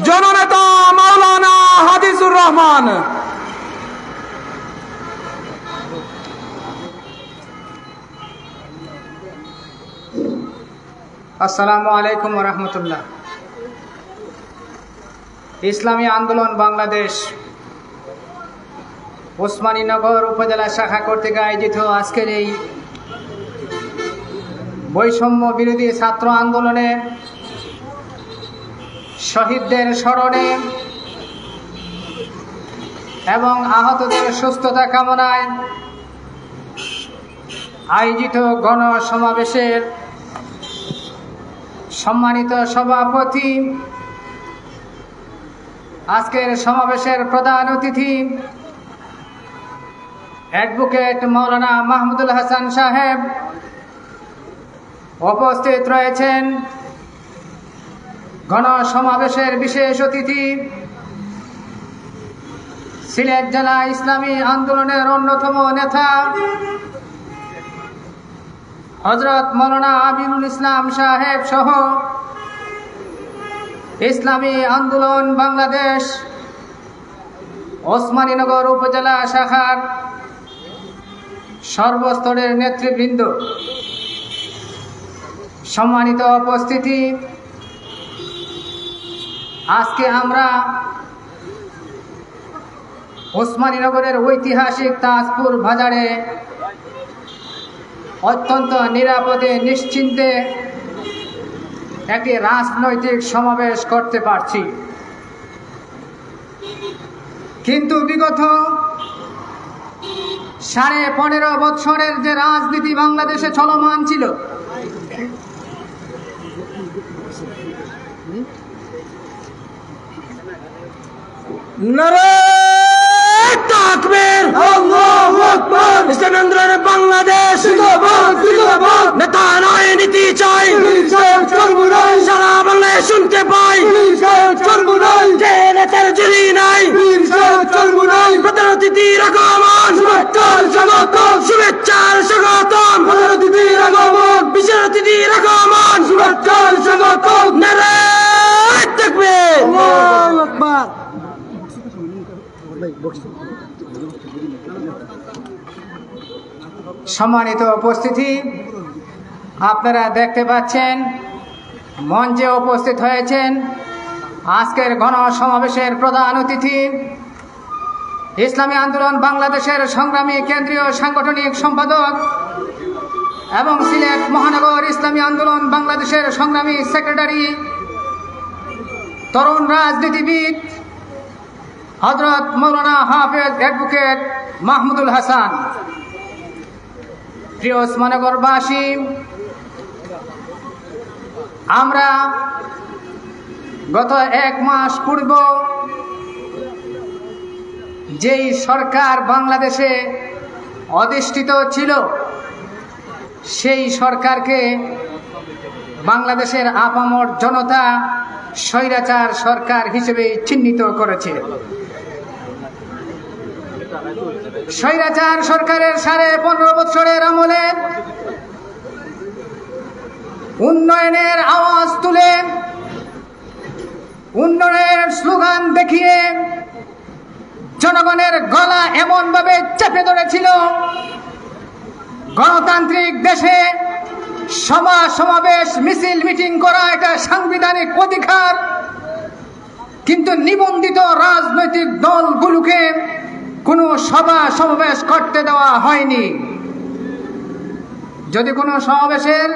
জননেতা মাওলানা হাদিসুর রহমান। আসসালামু আলাইকুম ওয়া রাহমাতুল্লাহ। ইসলামী আন্দোলন বাংলাদেশ ওসমানীনগর উপজেলা শাখা কর্তৃক আয়োজিত আজকের এই বৈষম্য বিরোধী ছাত্র আন্দোলনে শহীদদের স্মরণে এবং আহতদের সুস্থতা কামনায় আয়োজিত গণসমাবেশের সম্মানিত সভাপতি, আজকের সমাবেশের প্রধান অতিথি অ্যাডভোকেট মাওলানা মাহমুদুল হাসান সাহেব, উপস্থিত রয়েছেন গণসমাবেশের বিশেষ অতিথি সিলেট জেলা ইসলামী আন্দোলনের অন্যতম নেতা হযরত মাওলানা আমিনুল ইসলাম সাহেব সহ ইসলামী আন্দোলন বাংলাদেশ ওসমানীনগর উপজেলা শাখার সর্বস্তরের নেতৃবৃন্দ, সম্মানিত উপস্থিতি, আজকে আমরা ওসমানীনগরের ঐতিহাসিক তাজপুর বাজারে অত্যন্ত নিরাপদে নিশ্চিন্তে একটি রাজনৈতিক সমাবেশ করতে পারছি। কিন্তু বিগত 15.5 বছরের যে রাজনীতি বাংলাদেশে চলমান ছিল, নারায়ে তাকবীর, আল্লাহু আকবার। ইসলামী আন্দোলনের বাংলাদেশ নেতা নয়, নীতি চাই, সারা বাংলায় শুনতে পাই, যে নেতার জুড়ি নাই, প্রধান অতিথির আগমন, শুভেচ্ছার স্বাগতম, বিশেষ অতিথির আগমন, নারায়ে তাকবীর, আল্লাহু আকবার। সম্মানিত উপস্থিতি, আপনারা দেখতে পাচ্ছেন মঞ্চে উপস্থিত হয়েছেন আজকের গণসমাবেশের প্রধান অতিথি ইসলামী আন্দোলন বাংলাদেশের সংগ্রামী কেন্দ্রীয় সাংগঠনিক সম্পাদক এবং সিলেট মহানগর ইসলামী আন্দোলন বাংলাদেশের সংগ্রামী সেক্রেটারি, তরুণ রাজনীতিবিদ হযরত মাওলানা হাফেজ অ্যাডভোকেট মাহমুদুল হাসান। প্রিয় ওসমানীনগরবাসী, আমরা গত 1 মাস পূর্ব যেই সরকার বাংলাদেশে অধিষ্ঠিত ছিল, সেই সরকারকে বাংলাদেশের আপামর জনতা স্বৈরাচার সরকার হিসেবে চিহ্নিত করেছে। স্বৈরাচার সরকারের 15.5 বছরের আমলে উন্নয়নের আওয়াজ তুলে, উন্নয়নের স্লোগান দেখিয়ে জনগণের গলা এমনভাবে চেপে ধরেছিল, গণতান্ত্রিক দেশে সভা সমাবেশ মিছিল মিটিং করা এটা সাংবিধানিক অধিকার, কিন্তু নিবন্ধিত রাজনৈতিক দলগুলোকে কোনো সভা সমাবেশ করতে দেওয়া হয়নি। যদি কোনো সমাবেশের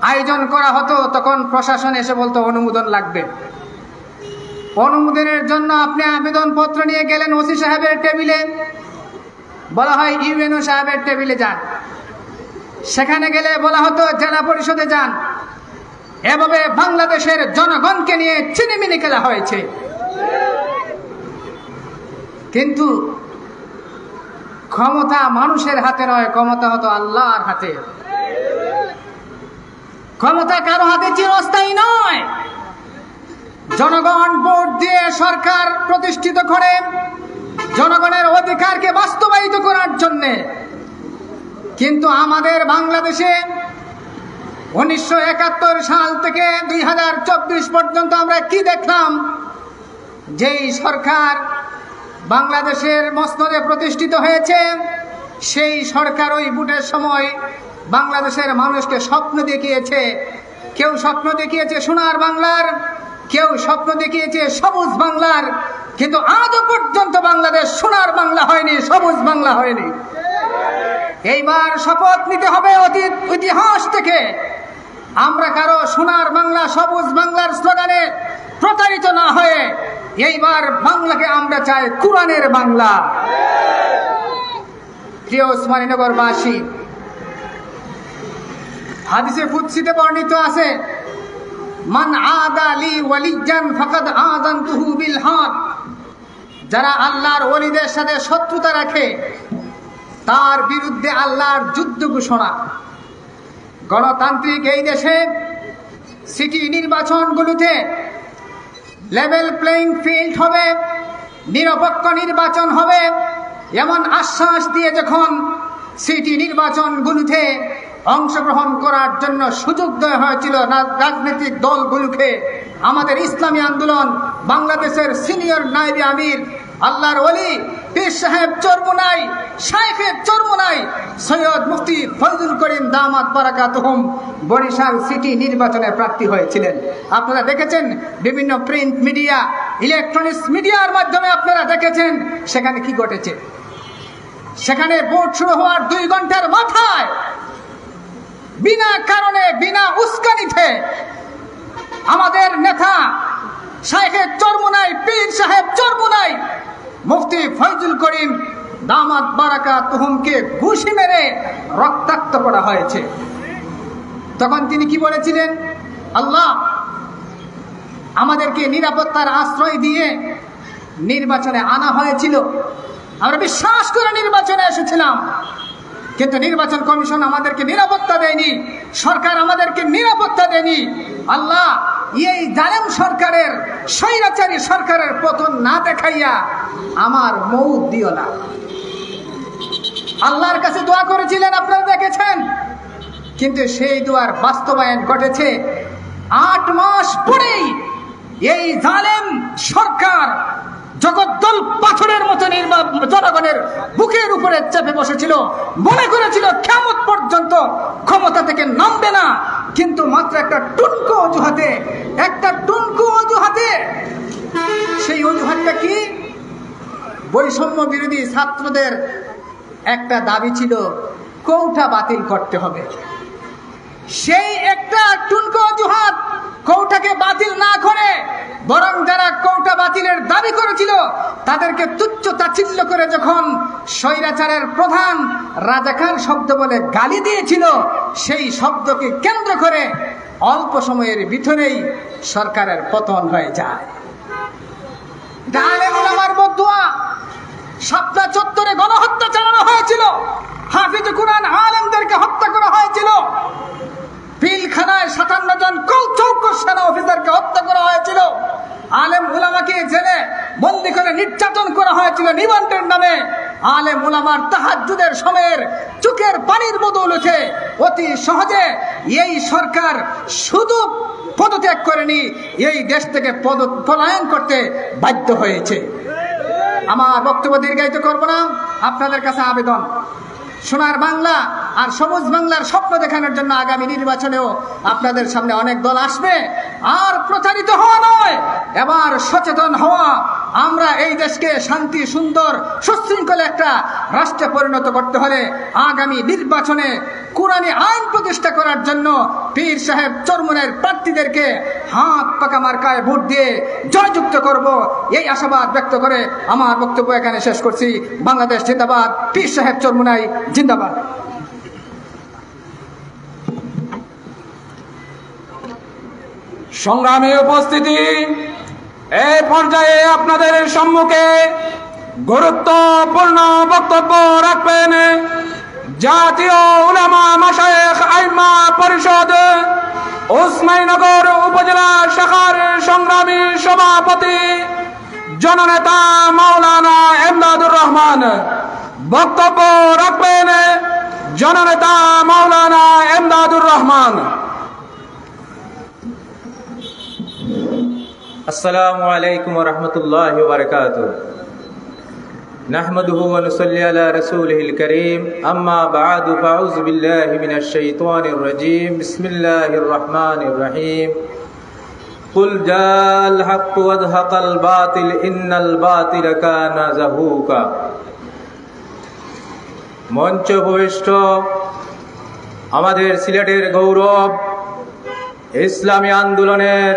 আয়োজন করা হতো তখন প্রশাসন এসে বলতো অনুমোদন লাগবে। অনুমোদনের জন্য আপনি আবেদনপত্র নিয়ে গেলেন ওসি সাহেবের টেবিলে, বলা হয় ইউএনও সাহেবের টেবিলে যান। সেখানে গেলে বলা হতো জেলা পরিষদে যান। এভাবে বাংলাদেশের জনগণকে নিয়ে চিনিমিনি খেলা হয়েছে। কিন্তু ক্ষমতা মানুষের হাতে নয়, ক্ষমতা হতো আল্লাহর হাতে। ক্ষমতা কারো হাতে চিরস্থায়ী নয়। জনগণ ভোট দিয়ে সরকার প্রতিষ্ঠিত করে জনগণের অধিকারকে বাস্তবায়িত করার জন্যে। কিন্তু আমাদের বাংলাদেশে 1971 সাল থেকে 2024 পর্যন্ত আমরা কি দেখলাম? যেই সরকার বাংলাদেশের মসনদে প্রতিষ্ঠিত হয়েছে, সেই সরকার ওই ভোটের সময় বাংলাদেশের মানুষকে স্বপ্ন দেখিয়েছে। কেউ স্বপ্ন দেখিয়েছে সোনার বাংলার, কেউ স্বপ্ন দেখিয়েছে সবুজ বাংলার, কিন্তু আজও পর্যন্ত বাংলাদেশ সোনার বাংলা হয়নি, সবুজ বাংলা হয়নি। এইবার শপথ নিতে হবে অতীত ইতিহাস থেকে আমরা কারো সোনার বাংলা সবুজ বাংলার স্লোগানে প্রতারিত না হয়ে এইবার বাংলাকে আমরা চাই কোরআনের বাংলা। প্রিয় ওসমানীনগরবাসী, হাদিসে কুদসিতে বর্ণিত আছে, মান আদা লি ওয়ালিয়ান ফাকাদ আযানতুহু বিল হক। যারা আল্লাহর ওলিদের সাথে শত্রুতা রাখে তার বিরুদ্ধে আল্লাহর যুদ্ধ ঘোষণা। গণতান্ত্রিক এই দেশে সিটি নির্বাচনগুলোতে লেভেল প্লেইং ফিল্ড হবে, নিরপেক্ষ নির্বাচন হবে এমন আশ্বাস দিয়ে যখন সিটি নির্বাচনগুলোতে অংশগ্রহণ করার জন্য সুযোগ দেওয়া হয়েছিল রাজনৈতিক দলগুলোকে, আমাদের ইসলামী আন্দোলন বাংলাদেশের সিনিয়র নায়েবে আমির আল্লাহর ওলি পীর সাহেব চরমোনাই, শাইখে চরমোনাই সৈয়দ মুফতি ফজলুল করিম দামাত বারাকাতুহুম বরিশাল সিটি নির্বাচনে প্রার্থী হয়েছিলেন। আপনারা দেখেছেন বিভিন্ন প্রিন্ট মিডিয়া, ইলেকট্রনিক্স মিডিয়ার মাধ্যমে আপনারা দেখেছেন সেখানে কি ঘটেছে। সেখানে ভোট শুরু হওয়ার 2 ঘন্টার মাথায় বিনা কারণে বিনা উস্কানিতে আমাদের নেতা শাইখে চরমোনাই, পীর সাহেব চরমোনাই মুফতি ফজলুল করিম দামাত বারাকাতুহুমকে ঘুষি মেরে রক্তাক্ত করা হয়েছে। তখন তিনি কি বলেছিলেন? আল্লাহ আমাদেরকে নিরাপত্তার আশ্রয় দিয়ে নির্বাচনে আনা হয়েছিল, আমরা বিশ্বাস করে নির্বাচনে এসেছিলাম, কিন্তু নির্বাচন কমিশন আমাদেরকে নিরাপত্তা দেয়নি, সরকার আমাদেরকে নিরাপত্তা দেয়নি। আল্লাহ এই জালেম সরকারের, স্বৈরাচারী সরকারের পতন না দেখাইয়া আমার মউত দিও না। আল্লাহর কাছে দোয়া করেছিলেন, আপনারা দেখেছেন, কিন্তু সেই দোয়ার বাস্তবায়ন ঘটেছে 8 মাস পরেই। এই জালেম সরকার জগদ্দল পাথরের মতো জনগণের বুকের উপরে চেপে বসেছিল, মনে করেছিল কিয়ামত পর্যন্ত ক্ষমতা থেকে নামবে না, কিন্তু মাত্র একটা টুনকো অজুহাতে। সেই অজুহাতটা কি? বৈষম্য বিরোধী ছাত্রদের একটা দাবি ছিল কোটা বাতিল করতে হবে। সেই একটা টুনকো অজুহাত কোটাকে বাতিল না করে বরং যারা কোটা বাতিলের দাবি করেছিল তাদেরকে তুচ্ছ তাচ্ছিল্য করে যখন স্বৈরাচারের প্রধান রাজাকার শব্দ বলে গালি দিয়েছিল, সেই শব্দকে কেন্দ্র করে অল্প সময়ের ভিতরেই সরকারের পতন হয়ে যায়। আলেম ওলামার বদুয়া, শাপলা চত্বরে গণহত্যা চালানো হয়েছিল, হাফিজ কুরআন আলেমদেরকে হত্যা করা হয়েছিল, পিলখানায় 57 জন চৌকস সেনা অফিসারকে হত্যা করা হয়েছিল, আলেম উলামাকে জেলে বন্দী করে নির্যাতন করা হয়েছিল নিবন্ধের নামে। আলেম উলামার তাহাজ্জুদের সময়ের চোখের পানির বদৌলতে অতি সহজে এই সরকার শুধু পদত্যাগ করেনি, এই দেশ থেকে পলায়ন করতে বাধ্য হয়েছে। আমার বক্তব্য দীর্ঘায়িত করব না, আপনাদের কাছে আবেদন, সোনার বাংলা আর সবুজ বাংলার স্বপ্ন দেখানোর জন্য আগামী নির্বাচনেও আপনাদের সামনে অনেক দল আসবে। আর প্রচারিত হওয়া নয়, এবার সচেতন হওয়া। আমরা এই দেশকে শান্তি, সুন্দর, সুশৃঙ্খল একটা রাষ্ট্রে পরিণত করতে হলে আগামী নির্বাচনে কোরআনী আইন প্রতিষ্ঠা করার জন্য পীর সাহেব চরমোনাইয়ের প্রার্থীদেরকে হাত পাকা মার্কায় ভোট দিয়ে জয়যুক্ত করব, এই আশাবাদ ব্যক্ত করে আমার বক্তব্য এখানে শেষ করছি। বাংলাদেশ জিন্দাবাদ, পীর সাহেব চরমোনাই জিন্দাবাদ। সংগ্রামী উপস্থিতি, এই পর্যায়ে আপনাদের সম্মুখে গুরুত্বপূর্ণ বক্তব্য রাখবেন জাতীয় উলামা মাশায়েখ আইম্মা পরিষদ ওসমানীনগর উপজেলা শাখার সংগ্রামী সভাপতি জননেতা মাওলানা এমদাদুর রহমান। বক্তব্য রাখবেন জননেতা মাওলানা এমদাদুর রহমান। السلام عليكم ورحمة الله وبركاته نحمده ونصلي على رسوله الكريم أما بعد فأعوذ بالله من الشيطان الرجيم بسم الله الرحمن الرحيم قل جاء الحق وزهق الباطل إن الباطل كان زهوقا মঞ্চ উপবিষ্ট আমাদের সিলেটের গৌরব ইসলামী আন্দোলনের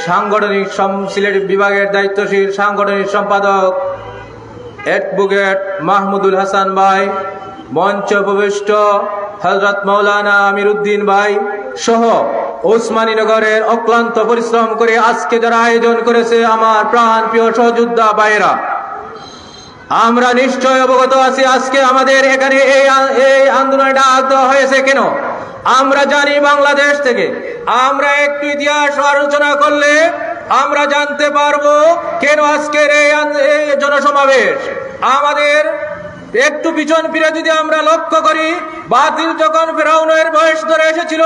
সাংগঠনিক সিলেট বিভাগের দায়িত্বশীল সাংগঠনিক সম্পাদক অ্যাডভোকেট মাহমুদুল হাসান ভাই, মঞ্চ উপবিষ্ট হযরত মাওলানা আমির উদ্দিন ভাই সহ ওসমানীনগরের অক্লান্ত পরিশ্রম করে আজকে যারা আয়োজন করেছে আমার প্রাণ প্রিয় সহযোদ্ধা ভাইয়েরা, আমরা নিশ্চয় অবগত আছি আজকে আমাদের এখানে এই আন্দোলনে ডাক দেওয়া হয়েছে কেন। আমরা জানি বাংলাদেশ থেকে আমরা একটু ইতিহাস আলোচনা করলে আমরা জানতে পারবো কেন আজকের এই জনসমাবেশ। আমাদের একটু পিছন ফিরে যদি আমরা লক্ষ্য করি, বাতিল যখন ফেরাউনের বেশ ধরে এসেছিল,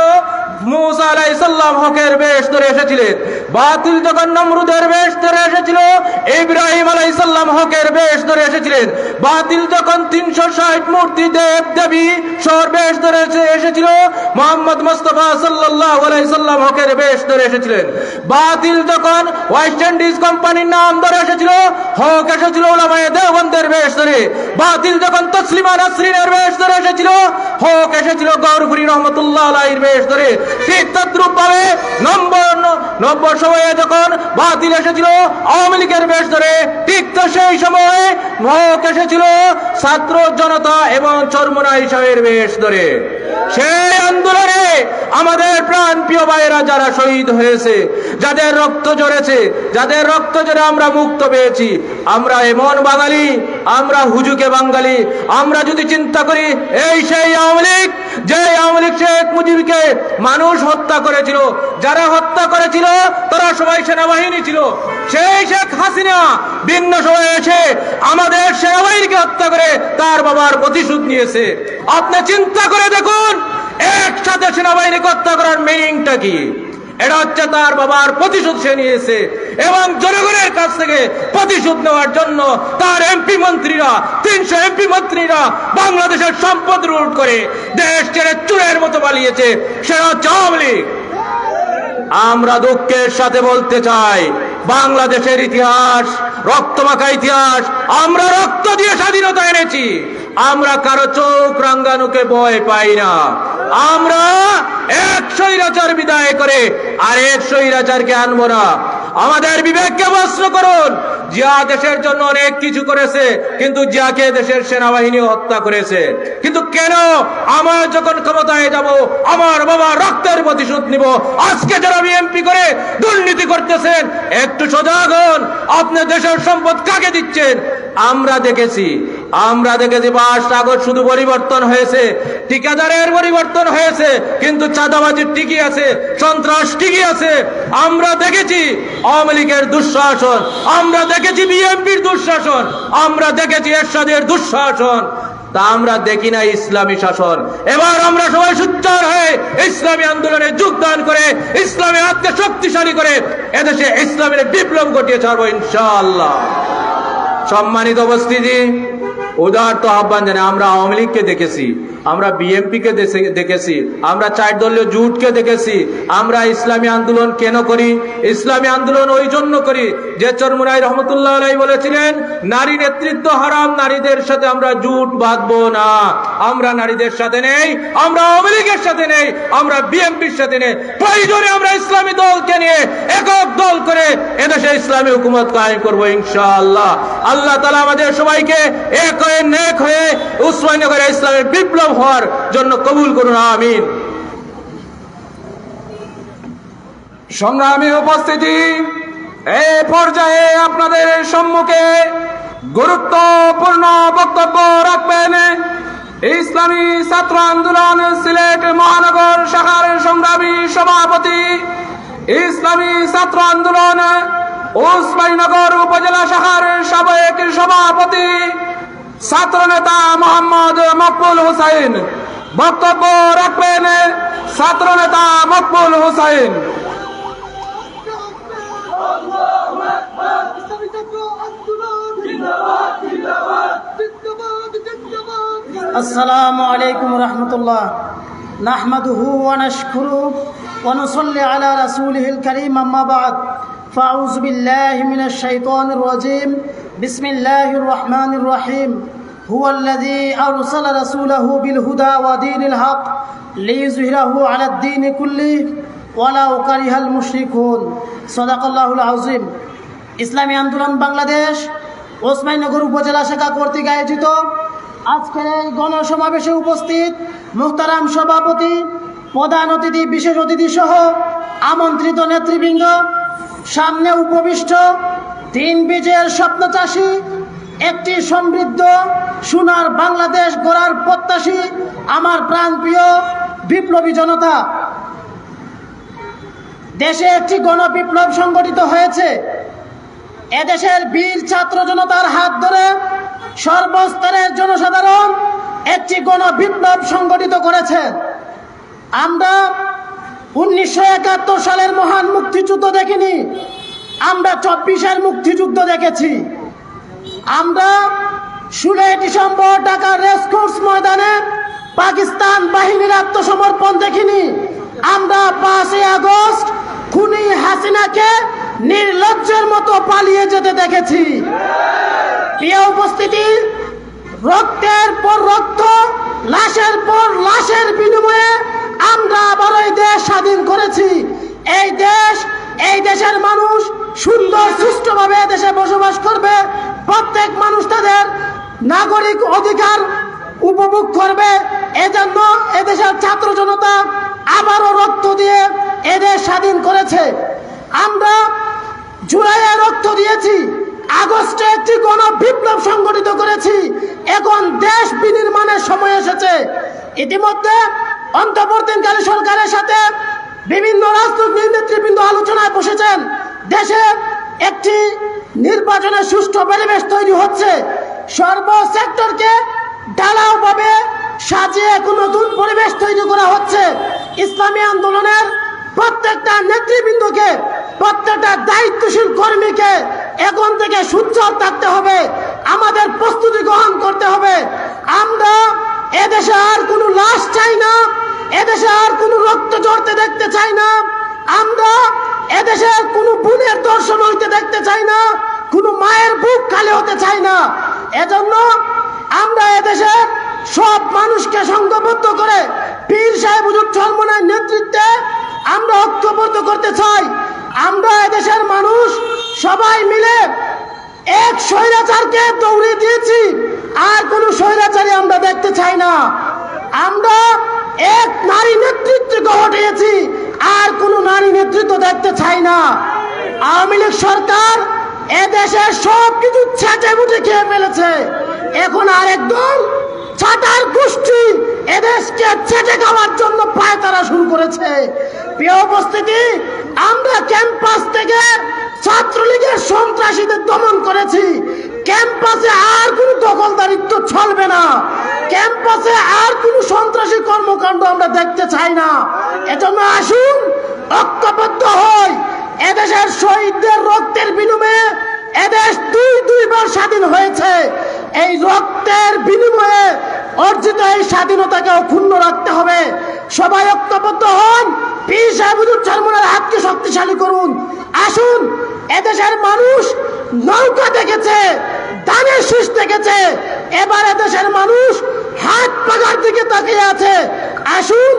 মূসা আলাইহিস সালাম হকের বেশ ধরে এসেছিলেন। বাতিল যখন নমরুদের বেশ ধরে এসেছিল, ইব্রাহিম আলাইহিস সালাম হকের বেশ ধরে এসেছিলেন। বাতিল যখন 360 মূর্তি দেব দেবী সর বেশ ধরে এসেছিল, মুহাম্মদ মুস্তাফা সাল্লাল্লাহু আলাইহি সাল্লাম হকের বেশ ধরে এসেছিলেন। বাতিল যখন ওয়েস্ট ইন্ডিজ কোম্পানির নাম ধরে এসেছিল, হক এসেছিল উলামায়ে দেওবন্দের বেশ ধরে। বাতিল যখন তসলিমা নাসরিনের বেশ ধরে এসেছিল, হক এসেছিল গৌরপুরী রহমতুল্লাহ আলাইহির বেশ ধরে। ঠিক তদ্রূপ ভাবে নব্বই সময়ে যখন বাতিল এসেছিল আওয়ামী লীগের বেশ ধরে, ঠিক তো সেই সময়ে হক এসেছিল ছাত্র জনতা এবং চরমোনাই সাহেবের বেশ ধরে। সেই আন্দোলনে আমাদের প্রাণ প্রিয় ভাইয়েরা যারা শহীদ হয়েছে, যাদের রক্ত ঝরেছে, যাদের রক্ত ঝরে আমরা মুক্ত পেয়েছি, আমরা এমন বাঙালি, আমরা হুজুকে বাঙালি। আমরা যদি চিন্তা করি এই সেই আওয়ামী লীগ, যে আওয়ামী লীগ শেখ মুজিবকে মানুষ হত্যা করেছিল, যারা হত্যা করেছিল তারা সবাই সেনাবাহিনী ছিল। সেই শেখ হাসিনা ভিন্ন সময়ে এসে আমাদের সেনাবাহিনীকে হত্যা করে তার বাবার প্রতিশোধ নিয়েছে। আপনি চিন্তা করে দেখুন, একসাথে সেনাবাহিনীকে হত্যা করার মিনিংটা কি? এটা হচ্ছে তার বাবার প্রতিশোধ সে নিয়েছে এবং জনগণের কাছ থেকে প্রতিশোধ নেওয়ার জন্য তার এমপি মন্ত্রীরা 300 এমপি মন্ত্রীরা বাংলাদেশের সম্পদ লুট করে দেশ ছেড়ে চোরের মতো পালিয়েছে। সেটা হচ্ছে আওয়ামী লীগ। আমরা দুঃখের সাথে বলতে চাই, বাংলাদেশের ইতিহাস রক্তমাখা ইতিহাস। আমরা রক্ত দিয়ে স্বাধীনতা এনেছি। আমরা কারো চোখ রাঙ্গানুকে ভয় পাই না। আমরা এক স্বৈরাচার বিদায় করে আরেক স্বৈরাচারকে আনবো না। আমাদের বিবেককে প্রশ্ন করুন। জিয়া দেশের জন্য অনেক কিছু করেছে, কিন্তু জিয়াকে দেশের সেনাবাহিনী হত্যা করেছে। কিন্তু কেন আমার যখন ক্ষমতায় যাব আমার বাবার রক্তের প্রতিশোধ নিব? আজকে যারা বিএনপি করে দুর্নীতি করতেছেন, একটু সজাগ হন। আপনি দেশের সম্পদ কাকে দিচ্ছেন? আমরা দেখেছি 5 আগস্ট শুধু পরিবর্তন হয়েছে, ঠিকাদারের পরিবর্তন হয়েছে, কিন্তু চাঁদাবাজি টিকি আছে, সন্ত্রাস টিকি আছে। আমরা দেখেছি আওয়ামী লীগের দুঃশাসন, আমরা দেখেছি বিএনপির দুঃশাসন, আমরা দেখেছি এরশাদের দুঃশাসন, তা আমরা দেখি না ইসলামী শাসন। এবার আমরা সবাই সোচ্চার হয়ে ইসলামী আন্দোলনে যোগদান করে ইসলামী হাতকে শক্তিশালী করে এদেশে ইসলামের বিপ্লব ঘটিয়ে ছাড়বো ইনশাআল্লাহ। সম্মানিত উপস্থিতি, উদারত আহ্বান জানাই। আমরা আওয়ামী লীগকে দেখেছি, আমরা বিএনপিকে দেখেছি, আমরা 4 দলীয় জোটকে দেখেছি। আমরা ইসলামী আন্দোলন কেন করি? ইসলামী আন্দোলন ওই জন্য করি যে চরমোনাই রহমতুল্লাহ আলাইহি বলেছিলেন, নারী নেতৃত্ব হারাম, নারীদের সাথে আমরা জোট বাঁধবো না। আমরা নারীদের সাথে নেই, আমরা আওয়ামী লীগের সাথে নেই, আমরা বিএনপির সাথে নেই। প্রয়োজনে আমরা ইসলামী দলকে নিয়ে একক দল করে এদেশে ইসলামী হুকুমত কায়েম করবো ইনশাআল্লাহ। আল্লাহ তাআলা আমাদের সবাইকে এক হয়ে নেক হয়ে ওসমানীনগরে ইসলামের বিপ্লব হওয়ার জন্য কবুল করুন, আমিন। সংগ্রামী উপস্থিতি, এই পর্যায়ে আপনাদের সম্মুখে গুরুত্বপূর্ণ বক্তব্য রাখবেন ইসলামী ছাত্র আন্দোলন সিলেট মহানগর শাখার সংগ্রামী সভাপতি, ইসলামী ছাত্র আন্দোলন ওসমানীনগর উপজেলা শাখার সাবেক সভাপতি, ছাত্র নেতা মোহাম্মদ মকবুল হোসেন। বক্তব্য রাখবেন ছাত্র নেতা মকবুল হোসেন। আসসালামু আলাইকুম রহমতুল্লাহ নাহমাদুহু ওয়া নাশকুরুহু ওয়া নুসাল্লি আলা রাসূলিহিল কারীম আম্মা বা'দ ফাউযু বিল্লাহি মিনাশ শাইতানির রাজীম বিসমিল্লাহির রহমানির রহিম হুয়াল্লাযী আরসালা রাসূলাহু বিল হুদা ওয়া দীনিল হক লিইয়ুযহিরাহু আলাদ দীনি কুল্লিহি ওয়ালাউ কারিহাল মুশরিকুন সাদাকাল্লাহুল আযীম। ইসলামী আন্দোলন বাংলাদেশ ওসমানীনগর উপজেলা শাখা কর্তৃক আয়োজিত আজকের এই গণসমাবেশে উপস্থিত মুহতারাম সভাপতি, প্রধান অতিথি, বিশেষ অতিথি সহ আমন্ত্রিত নেতৃবৃন্দ, সামনে উপবিষ্ট তিন বীজের স্বপ্নচাষী, একটি সমৃদ্ধ সোনার বাংলাদেশ গড়ার প্রত্যাশী আমার প্রাণপ্রিয় বিপ্লবী জনতা, দেশে একটি গণবিপ্লব সংগঠিত হয়েছে। এদেশের বীর ছাত্র জনতার হাত ধরে সর্বস্তরের জনসাধারণ একটি গণবিপ্লব সংগঠিত করেছে। আমরা 1971 সালের মহান মুক্তিযুদ্ধ দেখিনি, আমরা 24-এর মুক্তিযুদ্ধ দেখেছি। আমরা 16 ডিসেম্বর ঢাকার রেসকোর্স ময়দানে পাকিস্তান বাহিনীর আত্মসমর্পণ দেখিনি, আমরা 5 আগস্ট খুনি হাসিনাকে নির্লজ্জের মতো পালিয়ে যেতে দেখেছি। প্রিয় উপস্থিতি, রক্তের পর রক্ত, লাশের পর লাশের বিনিময়ে আমরা আবার এই দেশ স্বাধীন করেছি। এই দেশের মানুষ সুন্দর সুষ্ঠুভাবে দেশে বসবাস করবে, প্রত্যেক মানুষ তাদের নাগরিক অধিকার উপভোগ করবে। এজন্য এদেশের ছাত্র জনতা আবারও রক্ত দিয়ে এদেশ স্বাধীন করেছে। আমরা জুলাইয়ে রক্ত দিয়েছি, আগস্টে একটি গণবিপ্লব সংগঠিত করেছি। এখন দেশ বিনির্মাণের সময় এসেছে। ইতিমধ্যে অন্তর্বর্তীকালীন সরকারের সাথে বিভিন্ন রাজনৈতিক নেতৃবৃন্দ আলোচনায় বসেছেন। দেশে একটি নির্বাচনের সুষ্ঠু পরিবেশ তৈরি হচ্ছে। সর্ব সেক্টরকে ঢালাওভাবে সাজিয়ে এক নতুন পরিবেশ তৈরি করা হচ্ছে। ইসলামী আন্দোলনের প্রত্যেকটা নেতৃবৃন্দকে, প্রত্যেকটা দায়িত্বশীল কর্মীকে এখন থেকে সুচ্চার থাকতে হবে, আমাদের প্রস্তুতি গ্রহণ করতে হবে। আমরা এদেশে আর কোনো লাশ চাই না, এদেশে আর কোনো রক্ত ঝরতে দেখতে চাই না, আমরা এদেশে কোনো বোনের দর্শন হইতে দেখতে চাই না, কোনো মায়ের বুক খালি হতে চাই না। এজন্য আমরা এদেশে সব মানুষকে সংঘবদ্ধ করে পীর সাহেব হুজুর চরমনার নেতৃত্বে আমরা ঐক্যবদ্ধ করতে চাই। আমরা এদেশের মানুষ সবাই মিলে এক স্বৈরাচারকে দৌড়ে দিয়েছি, আর কোনো স্বৈরাচারী আমরা দেখতে চাই না। আমরা এক নারী নেতৃত্বকে হটিয়েছি, আর কোনো নারী নেতৃত্ব দেখতে চাই না। আওয়ামী লীগ সরকার এদেশের সব কিছু ছেঁচে মুটে খেয়ে ফেলেছে। এখন আরেক দল ছাটার গোষ্ঠী এদেশকে ছেঁচে খাওয়ার জন্য পায়তারা শুরু করেছে। প্রিয় উপস্থিতি, আমরা ক্যাম্পাস থেকে ছাত্রলীগের সন্ত্রাসীদের দমন করেছি। ক্যাম্পাসে আর কোনো দখলদারিত্ব চলবে না, ক্যাম্পাসে আর কোনো সন্ত্রাসী কর্মকাণ্ড আমরা দেখতে চাই না। এজন্য আসুন ঐক্যবদ্ধ হই। এদেশের শহীদদের রক্তের বিনিময়ে এদেশ দুইবার স্বাধীন হয়েছে। এই রক্তের বিনিময়ে অর্জিত এই স্বাধীনতাকে অক্ষুণ্ণ রাখতে হবে। সবাই ঐক্যবদ্ধ হন, পীর সাহেব হুজুর চরমনার হাতকে শক্তিশালী করুন। আসুন, এদেশের মানুষ নৌকা দেখেছে, ধানের শীষ দেখেছে, এবার এদেশের মানুষ হাত পাকার দিকে তাকিয়ে আছে। আসুন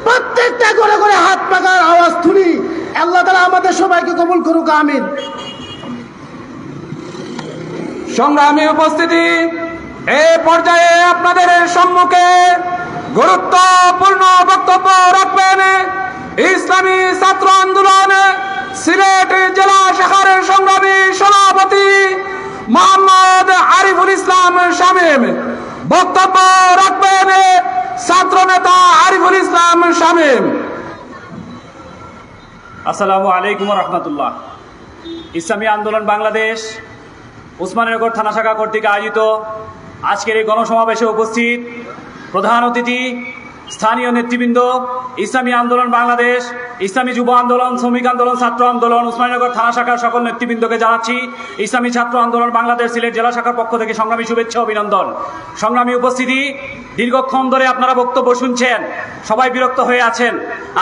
প্রত্যেকটা করে করে হাত পাকার আওয়াজ তুলি। আল্লাহ তাআলা আমাদের সবাইকে কবুল করুক, আমিন। সংগ্রামী উপস্থিতি, এই পর্যায়ে আপনাদের সম্মুখে গুরুত্বপূর্ণ বক্তব্য রাখবেন ইসলামী ছাত্র আন্দোলন সিলেট জেলা শাখার সংগ্রামী সভাপতি মোহাম্মদ আরিফুল ইসলাম শামীম। বক্তব্য রাখবেন ছাত্র নেতা আরিফুল ইসলাম শামীম। আসসালামু আলাইকুম রহমতুল্লাহ। ইসলামী আন্দোলন বাংলাদেশ ওসমানীনগর থানা শাখা কর্তৃক আয়োজিত আজকের এই গণসমাবেশে উপস্থিত প্রধান অতিথি, স্থানীয় নেতৃবৃন্দ, ইসলামী আন্দোলন বাংলাদেশ, ইসলামী যুব আন্দোলন, শ্রমিক আন্দোলন, ছাত্র আন্দোলন, উসমানীনগর থানা শাখার সকল নেতৃবৃন্দকে জানাচ্ছি ইসলামী ছাত্র আন্দোলন বাংলাদেশ সিলেট জেলা শাখার পক্ষ থেকে সংগ্রামী শুভেচ্ছা অভিনন্দন। সংগ্রামী উপস্থিতি, দীর্ঘক্ষণ ধরে আপনারা বক্তব্য শুনছেন, সবাই বিরক্ত হয়ে আছেন।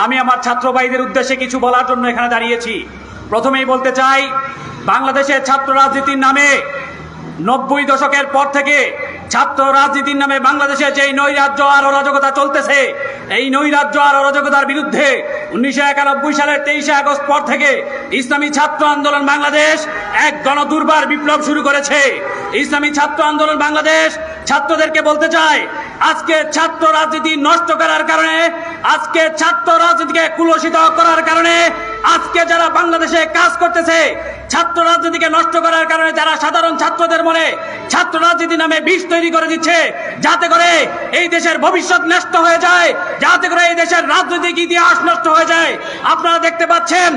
আমি আমার ছাত্র ভাইদের উদ্দেশ্যে কিছু বলার জন্য এখানে দাঁড়িয়েছি। প্রথমেই বলতে চাই, বাংলাদেশের ছাত্র রাজনীতির নামে 90 দশকের পর থেকে ছাত্র রাজনীতির নামে বাংলাদেশে যে নৈরাজ্য আর অরাজকতা চলতেছে, এই নৈরাজ্য আর অরাজকতার বিরুদ্ধে 1991 সালের 23 আগস্ট পর থেকে ইসলামী ছাত্র আন্দোলন বাংলাদেশ এক গণদুর্বার বিপ্লব শুরু করেছে। ইসলামী ছাত্র আন্দোলন বাংলাদেশ ছাত্রদেরকে বলতে চায়, আজকে ছাত্র রাজনীতি নষ্ট করার কারণে, আজকে ছাত্র রাজনীতিকে কুলসিত করার কারণে, আজকে যারা বাংলাদেশে কাজ করতেছে ছাত্র রাজনীতিকে নষ্ট করার কারণে, যারা সাধারণ ছাত্রদের মনে ছাত্র রাজনীতি নামে বিষ তৈরি করে দিচ্ছে, যাতে করে এই দেশের ভবিষ্যৎ নষ্ট হয়ে যায়, যাতে করে এই দেশের রাজনৈতিক ইতিহাস নষ্ট হয়ে যায়। আপনারা দেখতে পাচ্ছেন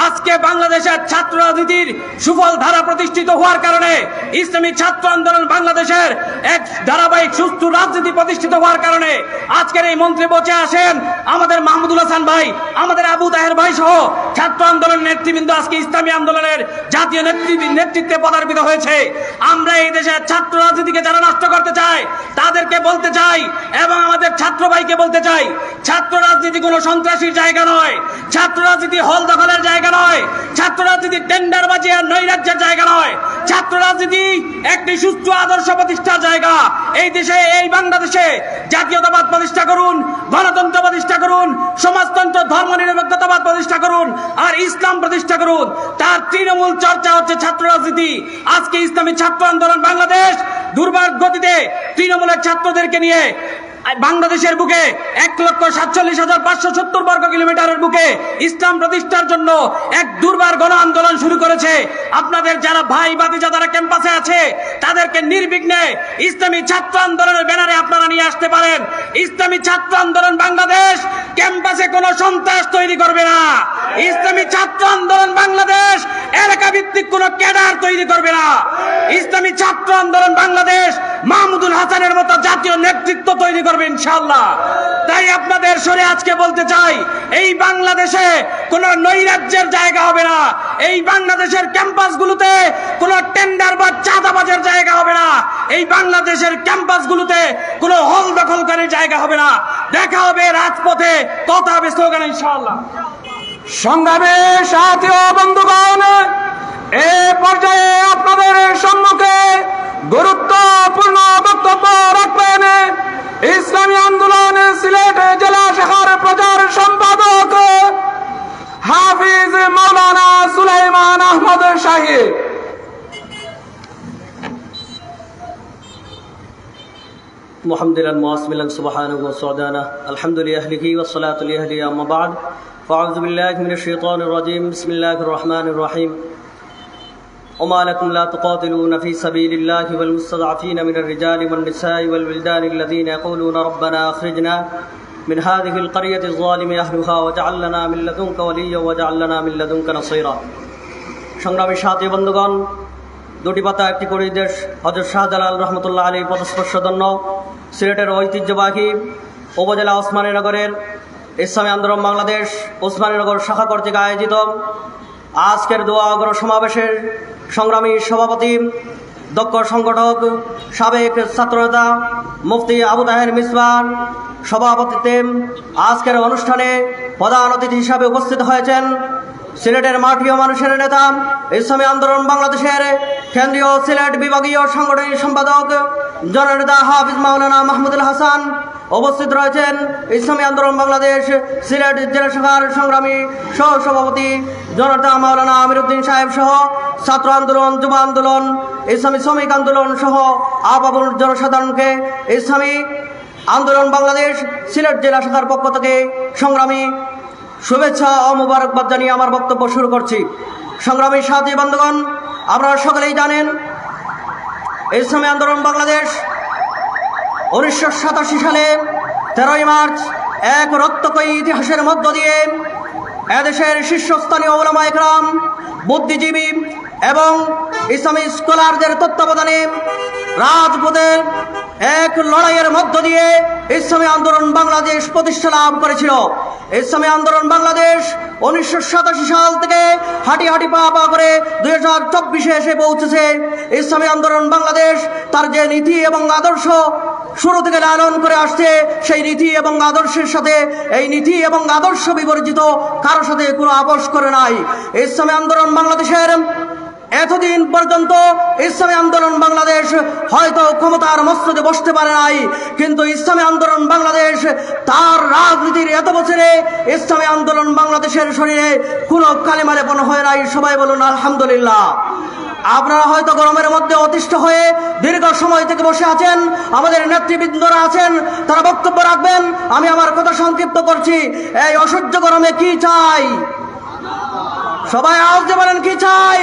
আজকে বাংলাদেশের ছাত্র রাজনীতির সুফল ধারা প্রতিষ্ঠিত হওয়ার কারণে, ইসলামী ছাত্র আন্দোলন বাংলাদেশের এক ধারাবাহিক সুস্থ রাজনীতি প্রতিষ্ঠিত হওয়ার কারণে আজকের এই মন্ত্রী বসে আসেন আমাদের মাহমুদুল হাসান ভাই, আমাদের আবু তাহের ভাই সহ ছাত্র আন্দোলনের নেতৃবৃন্দ আজকে ইসলামী আন্দোলনের জাতীয় নেতৃত্বে পদার্পিত হয়েছে। আমরা এই দেশের ছাত্র রাজনীতিকে যারা নষ্ট করতে চায় তাদেরকে বলতে চাই, এবং আমাদের ছাত্র ভাইকে বলতে চাই, ছাত্র রাজনীতি কোনো সন্ত্রাসীর জায়গা নয়, ছাত্র রাজনীতি হল দখলের জায়গা নয়, ছাত্র রাজনীতি টেন্ডারবাজি আর নৈরাজ্যের জায়গা নয়। ছাত্র রাজনীতি একটি সুস্থ আদর্শ প্রতিষ্ঠার জায়গা। এই দেশে, এই বাংলাদেশে জাতীয়তাবাদ প্রতিষ্ঠা করুন, গণতন্ত্র প্রতিষ্ঠা করুন, সমাজতন্ত্র, ধর্মনিরপেক্ষতাবাদ প্রতিষ্ঠা করুন, আর ইসলাম প্রতিষ্ঠা করুন। তার তৃণমূল চর্চা হচ্ছে ছাত্র রাজনীতি। আজকে ইসলামী ছাত্র আন্দোলন বাংলাদেশ দুর্বার গতিতে তৃণমূলের ছাত্রদেরকে নিয়ে বাংলাদেশের বুকে 1,47,570 বর্গ কিলোমিটারের বুকে ইসলাম প্রতিষ্ঠার জন্য এক দুর্বার গণ আন্দোলন শুরু করেছে। আপনাদের যারা ভাই ভাতিজা যারা ক্যাম্পাসে আছে তাদেরকে নির্বিঘ্নে ইসলামী ছাত্র আন্দোলনের ব্যানারে আপনারা নিয়ে আসতে পারেন। ইসলামী ছাত্র আন্দোলন বাংলাদেশ ক্যাম্পাসে কোনো সন্ত্রাস তৈরি করবে না। ইসলামী ছাত্র আন্দোলন বাংলাদেশ এলাকা ভিত্তিক কোনো ক্যাডার তৈরি করবে না। ইসলামী ছাত্র আন্দোলন বাংলাদেশ মাহমুদুল হাসানের মতো জাতীয় নেতৃত্ব তৈরি করবে ইনশাআল্লাহ। তাই আপনাদের সরে আজকে বলতে চাই, এই বাংলাদেশে কোন নৈরাজ্যের জায়গা হবে না। এই বাংলাদেশের ক্যাম্পাসগুলোতে কোন টেন্ডার বা চাঁদাবাজের জায়গা হবে না। এই বাংলাদেশের ক্যাম্পাসগুলোতে কোন হল দখলকারীর জায়গা হবে না। দেখা হবে রাজপথে, কথা হবে স্লোগান ইনশাআল্লাহ। সংগ্রামে সাথী ও বন্ধুগণ, এ পর্যায়ে আপনাদের সম্মুখে গুরুত্বপূর্ণ বক্তব্য রাখবেন ইসলামী আন্দোলন সিলেট জেলা শাখার প্রচার সম্পাদক হাফিজ মাওলানা সুলাইমান আহমদ শাহী। محمدًا واسمًا سبحانه وسعدانه الحمد لله والصلاة لأهله أما بعد فأعوذ بالله من الشيطان الرجيم بسم الله الرحمن الرحيم وما لكم لا تقاتلون في سبيل الله والمستضعفين من الرجال والنساء والولدان الذين يقولون ربنا أخرجنا من هذه القرية الظالم أهلها واجعل لنا من لدنك وليا واجعل لنا من لدنك نصيرا। সংগ্রামী সাথী বন্ধুগণ, দুটি পাতা একটি করে দেশ হযরত শাহজালাল রহমতুল্লাহ আলী পদস্পর্শধন্য সিলেটের ঐতিহ্যবাহী উপজেলা ওসমানীনগরের ইসলামী আন্দোলন বাংলাদেশ ওসমানীনগর শাখা কর্তৃক আয়োজিত আজকের দোয়া অগ্র সমাবেশের সংগ্রামী সভাপতি, দক্ষ সংগঠক, সাবেক ছাত্রনেতা মুফতি আবু তাহের মিসবার সভাপতিত্বে আজকের অনুষ্ঠানে প্রধান অতিথি হিসাবে উপস্থিত হয়েছেন সিলেটের মাটিও মানুষের নেতা, ইসলামী আন্দোলন বাংলাদেশের কেন্দ্রীয় সিলেট বিভাগীয় সাংগঠনিক সম্পাদক জননেতা হাফিজ মাওলানা মাহমুদুল হাসান। উপস্থিত রয়েছেন ইসলামী আন্দোলন বাংলাদেশ সিলেট জেলা শাখার সংগ্রামী সহ সভাপতি জননেতা মাওলানা আমির উদ্দিন সাহেব সহ ছাত্র আন্দোলন, যুব আন্দোলন, ইসলামী শ্রমিক আন্দোলন সহ আপামর জনসাধারণকে ইসলামী আন্দোলন বাংলাদেশ সিলেট জেলা শাখার পক্ষ থেকে সংগ্রামী শুভেচ্ছা ও মোবারকবাদ জানিয়ে আমার বক্তব্য শুরু করছি। সংগ্রামী সাথী বন্ধুগণ, আপনারা সকলেই জানেন ইসলামী আন্দোলন বাংলাদেশ 1987 সালে 13ই মার্চ এক রক্তক্ষয়ী ইতিহাসের মধ্য দিয়ে এদেশের শীর্ষস্থানীয় উলামায়ে কেরাম, বুদ্ধিজীবী এবং ইসলামী স্কলারদের তত্ত্বাবধানে রাজপথের এক লড়াইয়ের মধ্য দিয়ে ইসলামী আন্দোলন বাংলাদেশ প্রতিষ্ঠা লাভ করেছিল। ইসলামী আন্দোলন বাংলাদেশ 1987 সাল থেকে হাঁটি হাঁটি পা পা করে 2024 এসে পৌঁছেছে। ইসলামী আন্দোলন বাংলাদেশ তার যে নীতি এবং আদর্শ শুরু থেকে লালন করে আসছে, সেই নীতি এবং আদর্শের সাথে এই নীতি এবং আদর্শ বিবর্জিত কারোর সাথে কোনো আপোষ করে নাই। ইসলামী আন্দোলন বাংলাদেশের এতদিন পর্যন্ত ইসলামী আন্দোলন বাংলাদেশ হয়তো ক্ষমতার মস্তকে বসতে পারে নাই, কিন্তু ইসলামী আন্দোলন বাংলাদেশ তার রাজনীতির এত বছরে ইসলামী আন্দোলন বাংলাদেশের শরীরে কোনো কালিমা লেপন হয় নাই। সবাই বলুন আলহামদুলিল্লাহ। আপনারা হয়তো গরমের মধ্যে অতিষ্ঠ হয়ে দীর্ঘ সময় থেকে বসে আছেন, আমাদের নেতৃবৃন্দরা আছেন, তারা বক্তব্য রাখবেন। আমি আমার কথা সংক্ষিপ্ত করছি। এই অসহ্য গরমে কি চাই? সবাই আওয়াজ দিয়ে বলেন কি চাই?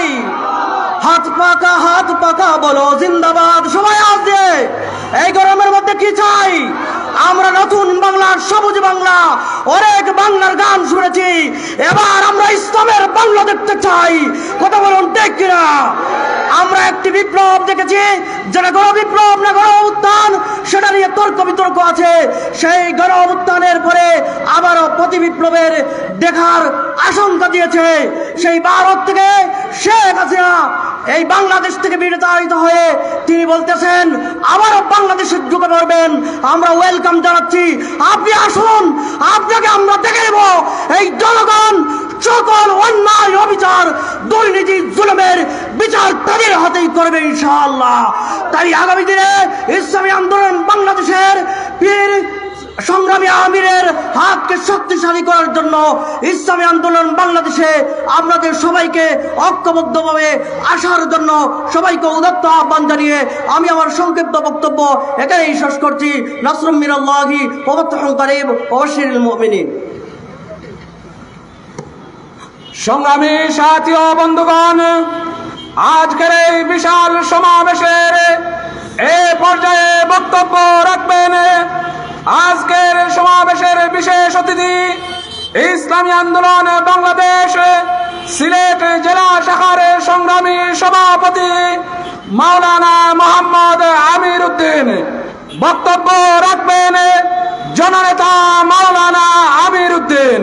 হাত পাকা বলো জিন্দাবাদ। সবাই আওয়াজ দিয়ে এই গরমের মধ্যে কি চাই? আমরা নতুন বাংলার সবুজ বাংলা, অনেক বাংলার গান শুনেছি, এবার আমরা ইসলামের বাংলা দেখতে চাই। কথা বলুন ঠিক কিনা? আমরা একটি বিপ্লব দেখেছি, যেটা গণ বিপ্লব না গণ উত্থান, সেটা নিয়ে তর্ক বিতর্ক আছে। সেই গণ উত্থানের পরে আবারও প্রতি বিপ্লবের দেখার আশঙ্কা দিয়েছে। সেই ভারত থেকে শেখ হাসিনা এই বাংলাদেশ থেকে বিতাড়িত হয়ে তিনি বলতেছেন আবারও বাংলাদেশের ঢুকে পড়বেন। আমরা ওয়েলকাম জানাচ্ছি, আপনি আসুন, আপনাকে আমরা দেখে নেব। এই জনগণ সকল অন্যায় অবিচার দুর্নীতি জুলুমের বিচার তাদের হাতেই করবে ইনশাআল্লাহ। তাই আগামী দিনে ইসলামী আন্দোলন বাংলাদেশের পীর সংগ্রামী আমিরের হাতকে শক্তিশালী করার জন্য ইসলামী আন্দোলন বাংলাদেশে আপনাদের সবাইকে ঐক্যবদ্ধভাবে আসার জন্য সবাইকে উদাত্ত আহ্বান জানিয়ে আমি আমার সংক্ষিপ্ত বক্তব্য এখানেই শেষ করছি। নাসরুম মিনাল্লাহি ওয়া ফাতহুন করিব ওয়া বাশশিরিল মুমিনিন। সংগ্রামী সাথী ও বন্ধুগণ, আজকের এই বিশাল সমাবেশের এ পর্যায়ে বক্তব্য রাখবেন আজকের সমাবেশের বিশেষ অতিথি ইসলামী আন্দোলন বাংলাদেশ সিলেট জেলা শাখার সংগ্রামী সভাপতি মাওলানা মোহাম্মদ আমির উদ্দিন। বক্তব্য রাখবেন জননেতা মাওলানা আমির উদ্দিন।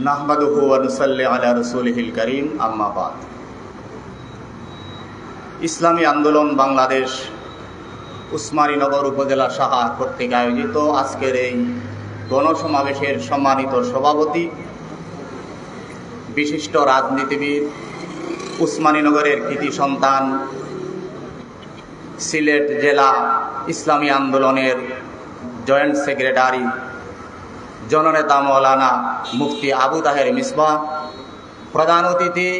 নাহমাদুহু ওয়া নুসাল্লি আলা রাসূলিহিল কারীম, আম্মা বাদ। ইসলামী আন্দোলন বাংলাদেশ উসমানীনগর উপজেলা শাখা কর্তৃক আয়োজিত আজকের এই গণসমাবেশের সম্মানিত সভাপতি, বিশিষ্ট রাজনীতিবিদ, উসমানীনগরের কৃতি সন্তান, সিলেট জেলা ইসলামী আন্দোলনের জয়েন্ট সেক্রেটারি জননেতা মৌলানা মুফতি আবু তাহের মিসবাহ, প্রধান অতিথি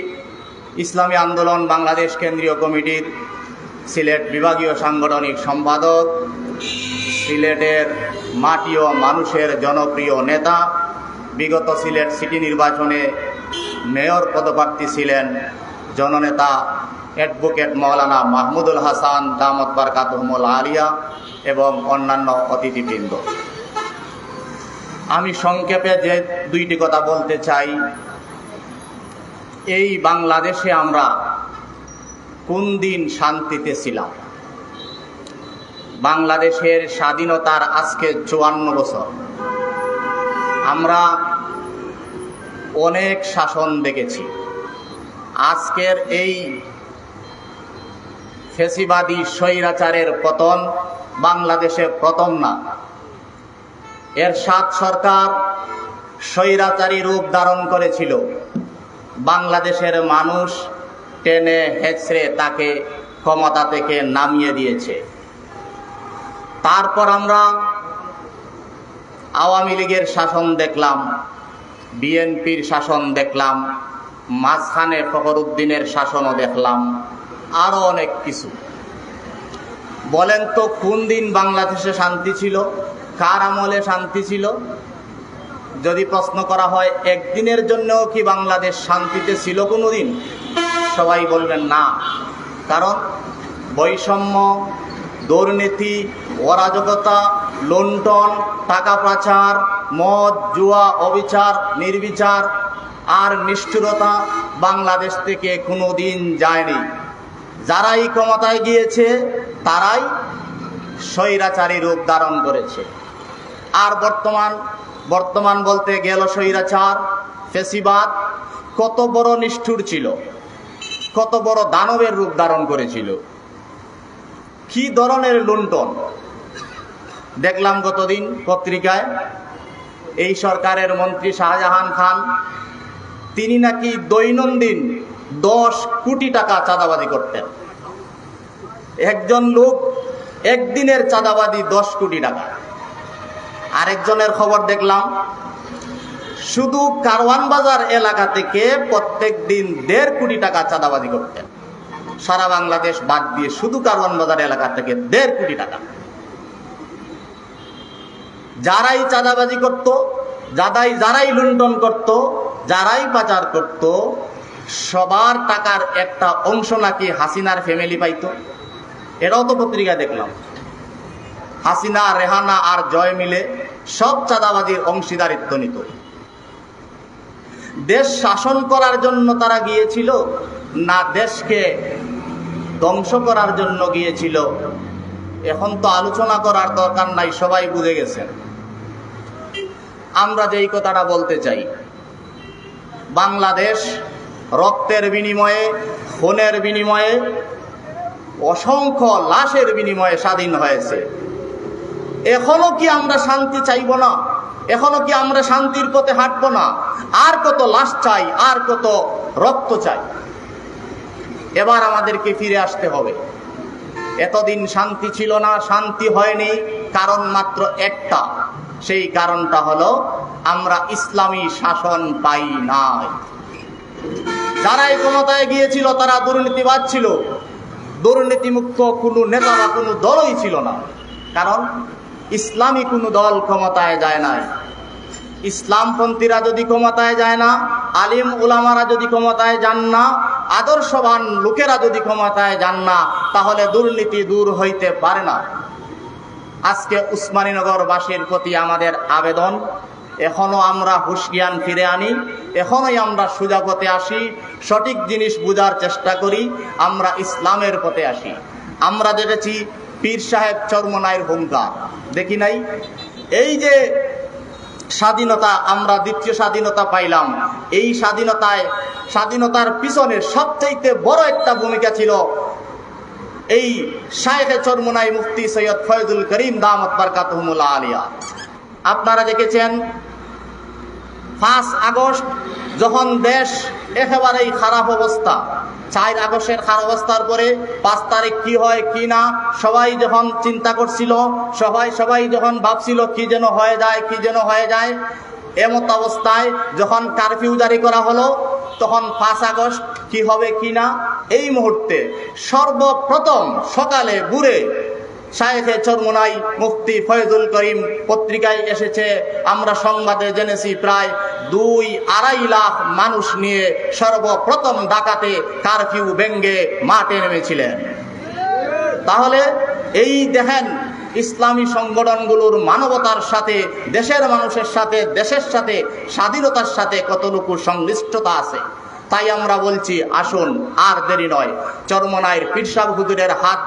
ইসলামী আন্দোলন বাংলাদেশ কেন্দ্রীয় কমিটির সিলেট বিভাগীয় সাংগঠনিক সম্পাদক, সিলেটের মাটি ও মানুষের জনপ্রিয় নেতা, বিগত সিলেট সিটি নির্বাচনে মেয়র পদপ্রার্থী ছিলেন জননেতা অ্যাডভোকেট মৌলানা মাহমুদুল হাসান দামত বারকাতুহুমুল আলিয়া এবং অন্যান্য অতিথিবৃন্দ। আমি সংক্ষেপে যে দুইটি কথা বলতে চাই, এই বাংলাদেশে আমরা কোন দিন শান্তিতে ছিলাম? বাংলাদেশের স্বাধীনতার আজকে 54 বছর। আমরা অনেক শাসন দেখেছি। আজকের এই ফ্যাসিবাদী স্বৈরাচারের পতন বাংলাদেশে প্রথম না। এরশাদ সরকার স্বৈরাচারী রূপ ধারণ করেছিল। বাংলাদেশের মানুষ টেনে হেঁচড়ে তাকে ক্ষমতা থেকে নামিয়ে দিয়েছে। তারপর আমরা আওয়ামী লীগের শাসন দেখলাম, বিএনপির শাসন দেখলাম, মাঝখানে ফখরুদ্দিনের শাসনও দেখলাম, আরো অনেক কিছু। বলেন তো কোন দিন বাংলাদেশে শান্তি ছিল? কার আমলে শান্তি ছিল? যদি প্রশ্ন করা হয় একদিনের জন্যও কি বাংলাদেশ শান্তিতে ছিল কোনোদিন? সবাই বলবেন না। কারণ বৈষম্য, দুর্নীতি, অরাজকতা, লুণ্ঠন, টাকা পাচার, মদ, জুয়া, অবিচার, নির্বিচার আর নিষ্ঠুরতা বাংলাদেশ থেকে কোনোদিন যায়নি। যারাই ক্ষমতায় গিয়েছে তারাই স্বৈরাচারী রূপ ধারণ করেছে। আর বর্তমান বলতে গেল স্বৈরাচার ফেসিবাদ কত বড় নিষ্ঠুর ছিল, কত বড় দানবের রূপ ধারণ করেছিল, কি ধরনের লুণ্ঠন দেখলাম গতদিন পত্রিকায়। এই সরকারের মন্ত্রী শাহজাহান খান তিনি নাকি দৈনন্দিন 10 কোটি টাকা চাঁদাবাজি করতেন। একজন লোক একদিনের চাঁদাবাজি 10 কোটি টাকা। আরেকজনের খবর দেখলাম শুধু কারওয়ান বাজার এলাকা থেকে প্রত্যেক দিন 1.5 কোটি টাকা চাঁদাবাজি করতেন। সারা বাংলাদেশ বাদ দিয়ে শুধু কারওয়ান বাজার এলাকা থেকে 1.5 কোটি টাকা। যারাই চাঁদাবাজি করত, যারাই লুণ্ঠন করত, যারাই পাচার করত, সবার টাকার একটা অংশ নাকি হাসিনার ফ্যামিলি পাইত। এটাও তো পত্রিকায় দেখলাম। হাসিনা, রেহানা আর জয় মিলে সব চাঁদাবাজির অংশীদারিত্ব নিত। দেশ শাসন করার জন্য তারা গিয়েছিল না দেশকে ধ্বংস করার জন্য গিয়েছিল, এখন তো আলোচনা করার দরকার নাই, সবাই বুঝে গেছেন। আমরা যেই কথাটা বলতে চাই, বাংলাদেশ রক্তের বিনিময়ে, খুনের বিনিময়ে, অসংখ্য লাশের বিনিময়ে স্বাধীন হয়েছে। এখনো কি আমরা শান্তি চাইব না? এখনো কি আমরা শান্তির পথে হাঁটব না? আর কত লাশ চাই, আর কত রক্ত চাই? এবার আমাদেরকে ফিরে আসতে হবে। এতদিন শান্তি ছিল না, শান্তি হয়নি, কারণ মাত্র একটা। সেই কারণটা হলো আমরা ইসলামী শাসন পাই নাই। যারাই ক্ষমতায় গিয়েছিল তারা দুর্নীতিবাজ ছিল। দুর্নীতিমুক্ত কোনো নেতা বা কোনো দলই ছিল না, কারণ ইসলামী কোনো দল ক্ষমতায় যায় নাই। ইসলামপন্থীরা যদি ক্ষমতায় যায় না, আলিম উলামারা যদি ক্ষমতায় যান না, আদর্শবান লোকেরা যদি ক্ষমতায় যান না, তাহলে দুর্নীতি দূর হইতে পারে না। আজকে উসমানীনগরবাসীর প্রতি আমাদের আবেদন, এখনো আমরা হুঁশজ্ঞান ফিরে আনি, এখনোই আমরা সোজা পথে আসি, সঠিক জিনিস বোঝার চেষ্টা করি, আমরা ইসলামের পথে আসি। আমরা দেখেছি পীর সাহেব চরমনাইয়ের হুঙ্কার, দেখি নাই? এই যে স্বাধীনতা, আমরা দ্বিতীয় স্বাধীনতা পাইলাম, এই স্বাধীনতার পিছনে সবচেয়ে বড় একটা ভূমিকা ছিল এই শায়েখে চরমনাই মুফতি সৈয়দ ফয়জুল করিম দামত বরকাতুহুমুল আলিয়া। আপনারা দেখেছেন 5 আগস্ট যখন দেশ একেবারেই খারাপ অবস্থা, 4 আগস্টের খারাপ অবস্থার পরে 5 তারিখ কি হয় কি না সবাই যখন চিন্তা করছিল, সবাই যখন ভাবছিল কি যেন হয়ে যায়, এমত অবস্থায় যখন কারফিউ জারি করা হলো, তখন 5 আগস্ট কি হবে কি না, এই মুহূর্তে সর্বপ্রথম সকালে বুড়ে শায়েখে চরমনাই মুফতি ফয়জুল করিম পত্রিকায় এসেছে, আমরা সংবাদে জেনেছি প্রায় 2-2.5 লাখ মানুষ নিয়ে সর্বপ্রথম ঢাকাতে কারফিউ ভেঙ্গে মাঠে নেমেছিলেন। তাহলে এই দেখেন ইসলামী সংগঠনগুলোর মানবতার সাথে, দেশের মানুষের সাথে, দেশের সাথে, স্বাধীনতার সাথে কতটুকু সংশ্লিষ্টতা আছে। তাই আমরা বলছি, আসুন আর দেরি নয়, চরমনাইয়ের পীর সাহেব হুজুরের হাত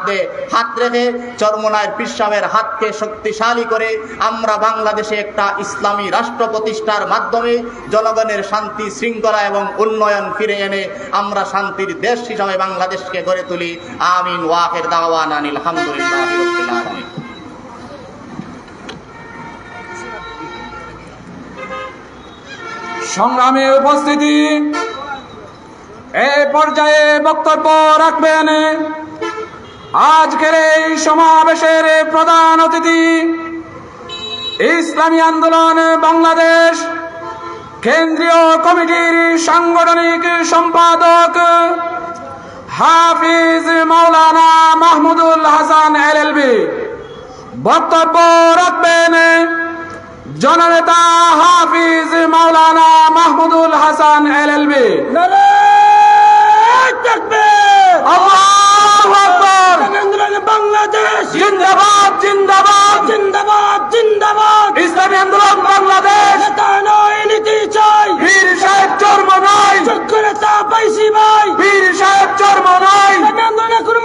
রেখে চরমনাইয়ের পীর সাহেবের হাতকে শক্তিশালী করে আমরা বাংলাদেশে একটা ইসলামী রাষ্ট্র প্রতিষ্ঠার মাধ্যমে জনগণের শান্তি, শৃঙ্খলা এবং উন্নয়ন ফিরে এনে আমরা শান্তির দেশ হিসাবে বাংলাদেশকে গড়ে তুলি। আমিন। ওয়াখির দাওয়ানা আলহামদুলিল্লাহি রাব্বিল আলামিন। সংগ্রামে উপস্থিতি, এই পর্যায়ে বক্তব্য রাখবেন আজকের এই সমাবেশের প্রধান অতিথি, ইসলামী আন্দোলন বাংলাদেশ কেন্দ্রীয় কমিটির সাংগঠনিক সম্পাদক হাফিজ মাওলানা মাহমুদুল হাসান এলএলবি। বক্তব্য রাখবেন জননেতা হাফিজ মাওলানা মাহমুদুল হাসান এলএলবি। আল্লাহু আকবার। বাংলাদেশ জিন্দাবাদ, জিন্দাবাদ, জিন্দাবাদ, জিন্দাবাদ। ইসলামী আন্দোলন বাংলাদেশ নেতা নয়, নীতি চাই। পীর সাহেব চরমনাই, যোগ্য নেতা পাইছি ভাই। পীর সাহেব চরমনাই, ইসলামী আন্দোলনের কোনো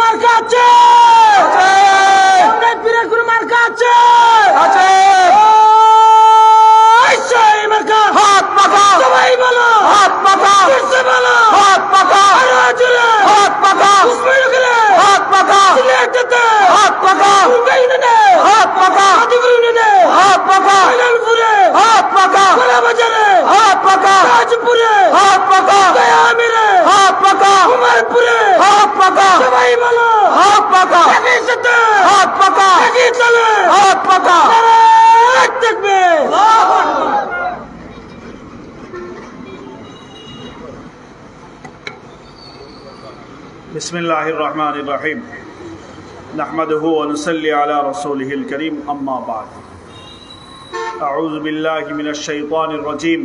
চাঁদপুরে হাত পাকা, সবাই বলো হাত পাকা, একই সাথে হাত পাকা, একই চলে হাত পাকা। নারায়ে তাকবীর। بسم الله الرحمن الرحيم نحمده ونصلي على رسوله الكريم أما بعد أعوذ بالله من الشيطان الرجيم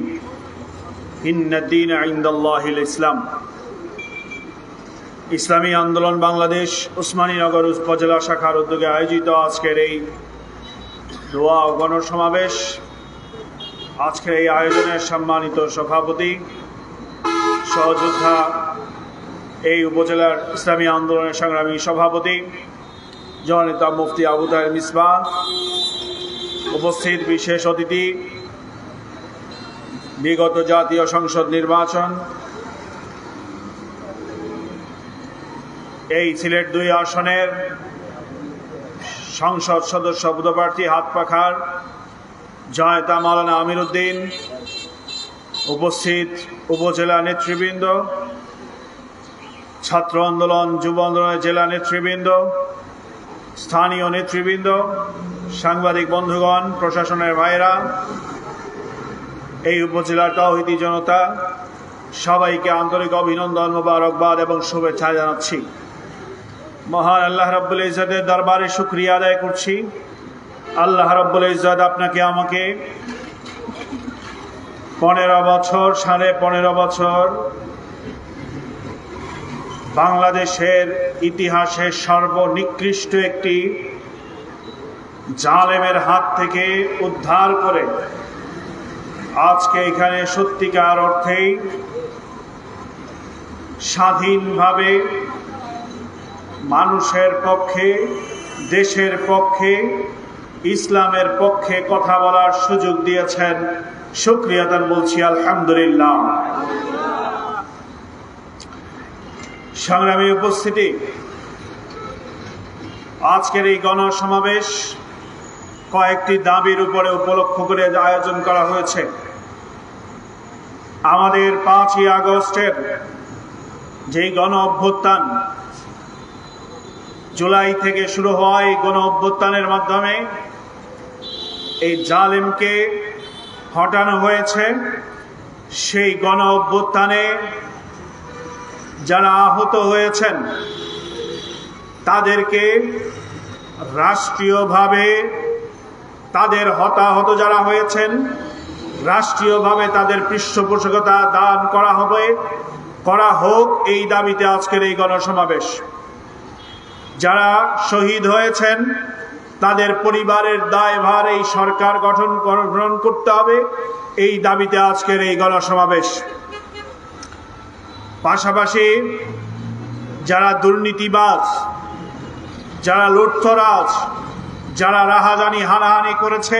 إن الدين عند الله الإسلام ইসলামী আন্দোলন বাংলাদেশ উসমানীনগর উপজেলা শাখার উদ্যোগে আয়োজিত আজকের এই দোয়া ও গণসমাবেশ, আজকের এই আয়োজনের সম্মানিত সভাপতি সহযোদ্ধা, এই উপজেলার ইসলামী আন্দোলনের সংগ্রামী সভাপতি জননেতা মুফতি আবু তাহের মিসবাহ, উপস্থিত বিশেষ অতিথি, বিগত জাতীয় সংসদ নির্বাচন, এই সিলেট 2 আসনের সংসদ সদস্য পদপ্রার্থী হাত পাখার জননেতা মাওলানা আমির উদ্দিন, উপস্থিত উপজেলা নেতৃবৃন্দ, ছাত্র আন্দোলন যুব আন্দোলনের জেলা নেতৃবৃন্দ, স্থানীয় নেতৃবৃন্দ, সাংবাদিক বন্ধুগণ, প্রশাসনের ভাইরা, এই উপজেলার তাওহীদি জনতা, সবাইকে আন্তরিক অভিনন্দন, মোবারকবাদ এবং শুভেচ্ছা জানাচ্ছি। মহান আল্লাহ রাব্বুল ইজ্জতের দরবারে শুকরিয়া আদায় করছি। আল্লাহ রাব্বুল ইজ্জত আপনাকে আমাকে 15 বছর, 15.5 বছর বাংলাদেশের ইতিহাসের সর্বনিকৃষ্ট একটি জালেমের হাত থেকে উদ্ধার করে আজকে এখানে সত্যিকার অর্থেই স্বাধীনভাবে মানুষের পক্ষে, দেশের পক্ষে, ইসলামের পক্ষে কথা বলার সুযোগ দিয়েছেন। শুকরিয়া আদান বলছি আলহামদুলিল্লাহ। সংগ্রামী উপস্থিতি, আজকের এই গণসমাবেশ কয়েকটি দাবির উপরে উপলক্ষ করে আয়োজন করা হয়েছে। আমাদের 5ই আগস্টের যে গণ অভ্যুত্থান, জুলাই থেকে শুরু হওয়া এই গণ অভ্যুত্থানের মাধ্যমে এই জালেমকে হটানো হয়েছে। সেই গণ অভ্যুত্থানে যারা আহত হয়েছেন তাদেরকে রাষ্ট্রীয়ভাবে, তাদের হতাহত যারা হয়েছেন রাষ্ট্রীয়ভাবে তাদের পৃষ্ঠপোষকতা দান করা হোক, এই দাবিতে আজকের এই গণসমাবেশ। যারা শহীদ হয়েছেন তাদের পরিবারের দায়ভার এই সরকার গ্রহণ করতে হবে, এই দাবিতে আজকের এই গণসমাবেশ। পাশাপাশি যারা দুর্নীতিবাজ, যারা লুঠতরাজ, যারা রাহাজানি হানাহানি করেছে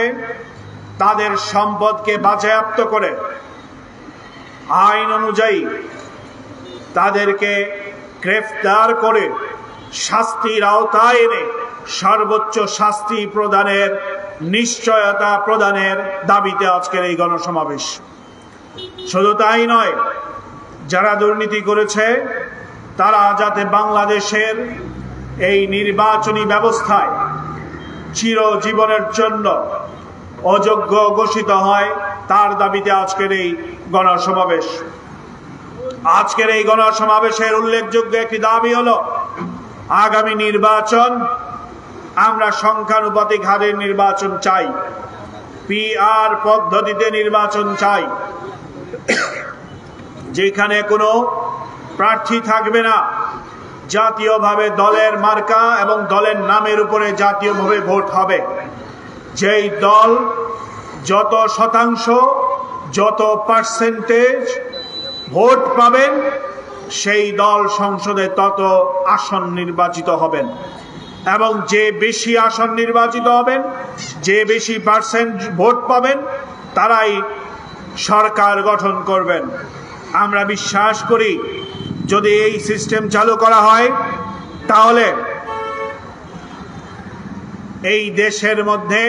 তাদের সম্পদকে বাজেয়াপ্ত করে আইন অনুযায়ী তাদেরকে গ্রেফতার করে শাস্তির আওতায় এনে সর্বোচ্চ শাস্তি প্রদানের নিশ্চয়তা প্রদানের দাবিতে আজকের এই গণসমাবেশ। শুধু তাই নয়, যারা দুর্নীতি করেছে তারা যাতে বাংলাদেশের এই নির্বাচনী ব্যবস্থায় চিরজীবনের জন্য অযোগ্য ঘোষিত হয়, তার দাবিতে আজকের এই গণসমাবেশ। আজকের এই গণসমাবেশের উল্লেখযোগ্য একটি দাবি হলো আগামী নির্বাচন আমরা সংখ্যানুপাতিক হারে নির্বাচন চাই, পিআর পদ্ধতিতে নির্বাচন চাই, যেখানে কোনো প্রার্থী থাকবে না, জাতীয়ভাবে দলের মার্কা এবং দলের নামের উপরে জাতীয়ভাবে ভোট হবে। যেই দল যত শতাংশ, যত পার্সেন্টেজ ভোট পাবেন সেই দল সংসদে তত আসন নির্বাচিত হবেন, এবং যে বেশি আসন নির্বাচিত হবেন, যে বেশি পার্সেন্ট ভোট পাবেন, তারাই সরকার গঠন করবেন। আমরা বিশ্বাস করি যদি এই সিস্টেম চালু করা হয় তাহলে এই দেশের মধ্যে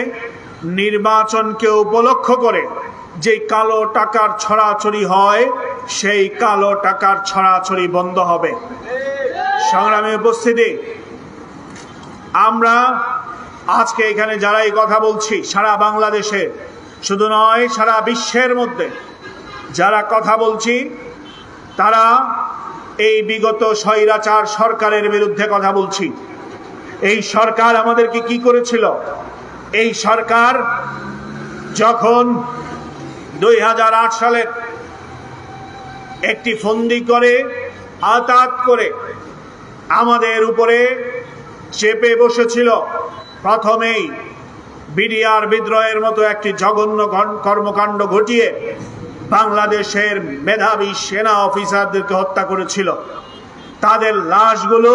নির্বাচনকে উপলক্ষ করে যে কালো টাকার ছড়াছড়ি হয় সেই কালো টাকার ছড়াছড়ি বন্ধ হবে। সংগ্রামী উপস্থিতি, আমরা আজকে এখানে যারা এই কথা বলছি সারা বাংলাদেশে শুধু নয় সারা বিশ্বের মধ্যে যারা কথা বলছি তারা এই বিগত স্বৈরাচার সরকারের বিরুদ্ধে কথা বলছি। এই সরকার আমাদেরকে কি করেছিল? এই সরকার যখন 2008 সালে একটি ফন্দি করে আঘাত করে আমাদের উপরে চেপে বসেছিল, প্রথমেই বিডিআর বিদ্রোহের মতো একটি জঘন্য কর্মকাণ্ড ঘটিয়ে বাংলাদেশের মেধাবী সেনা অফিসারদেরকে হত্যা করেছিল। তাদের লাশগুলো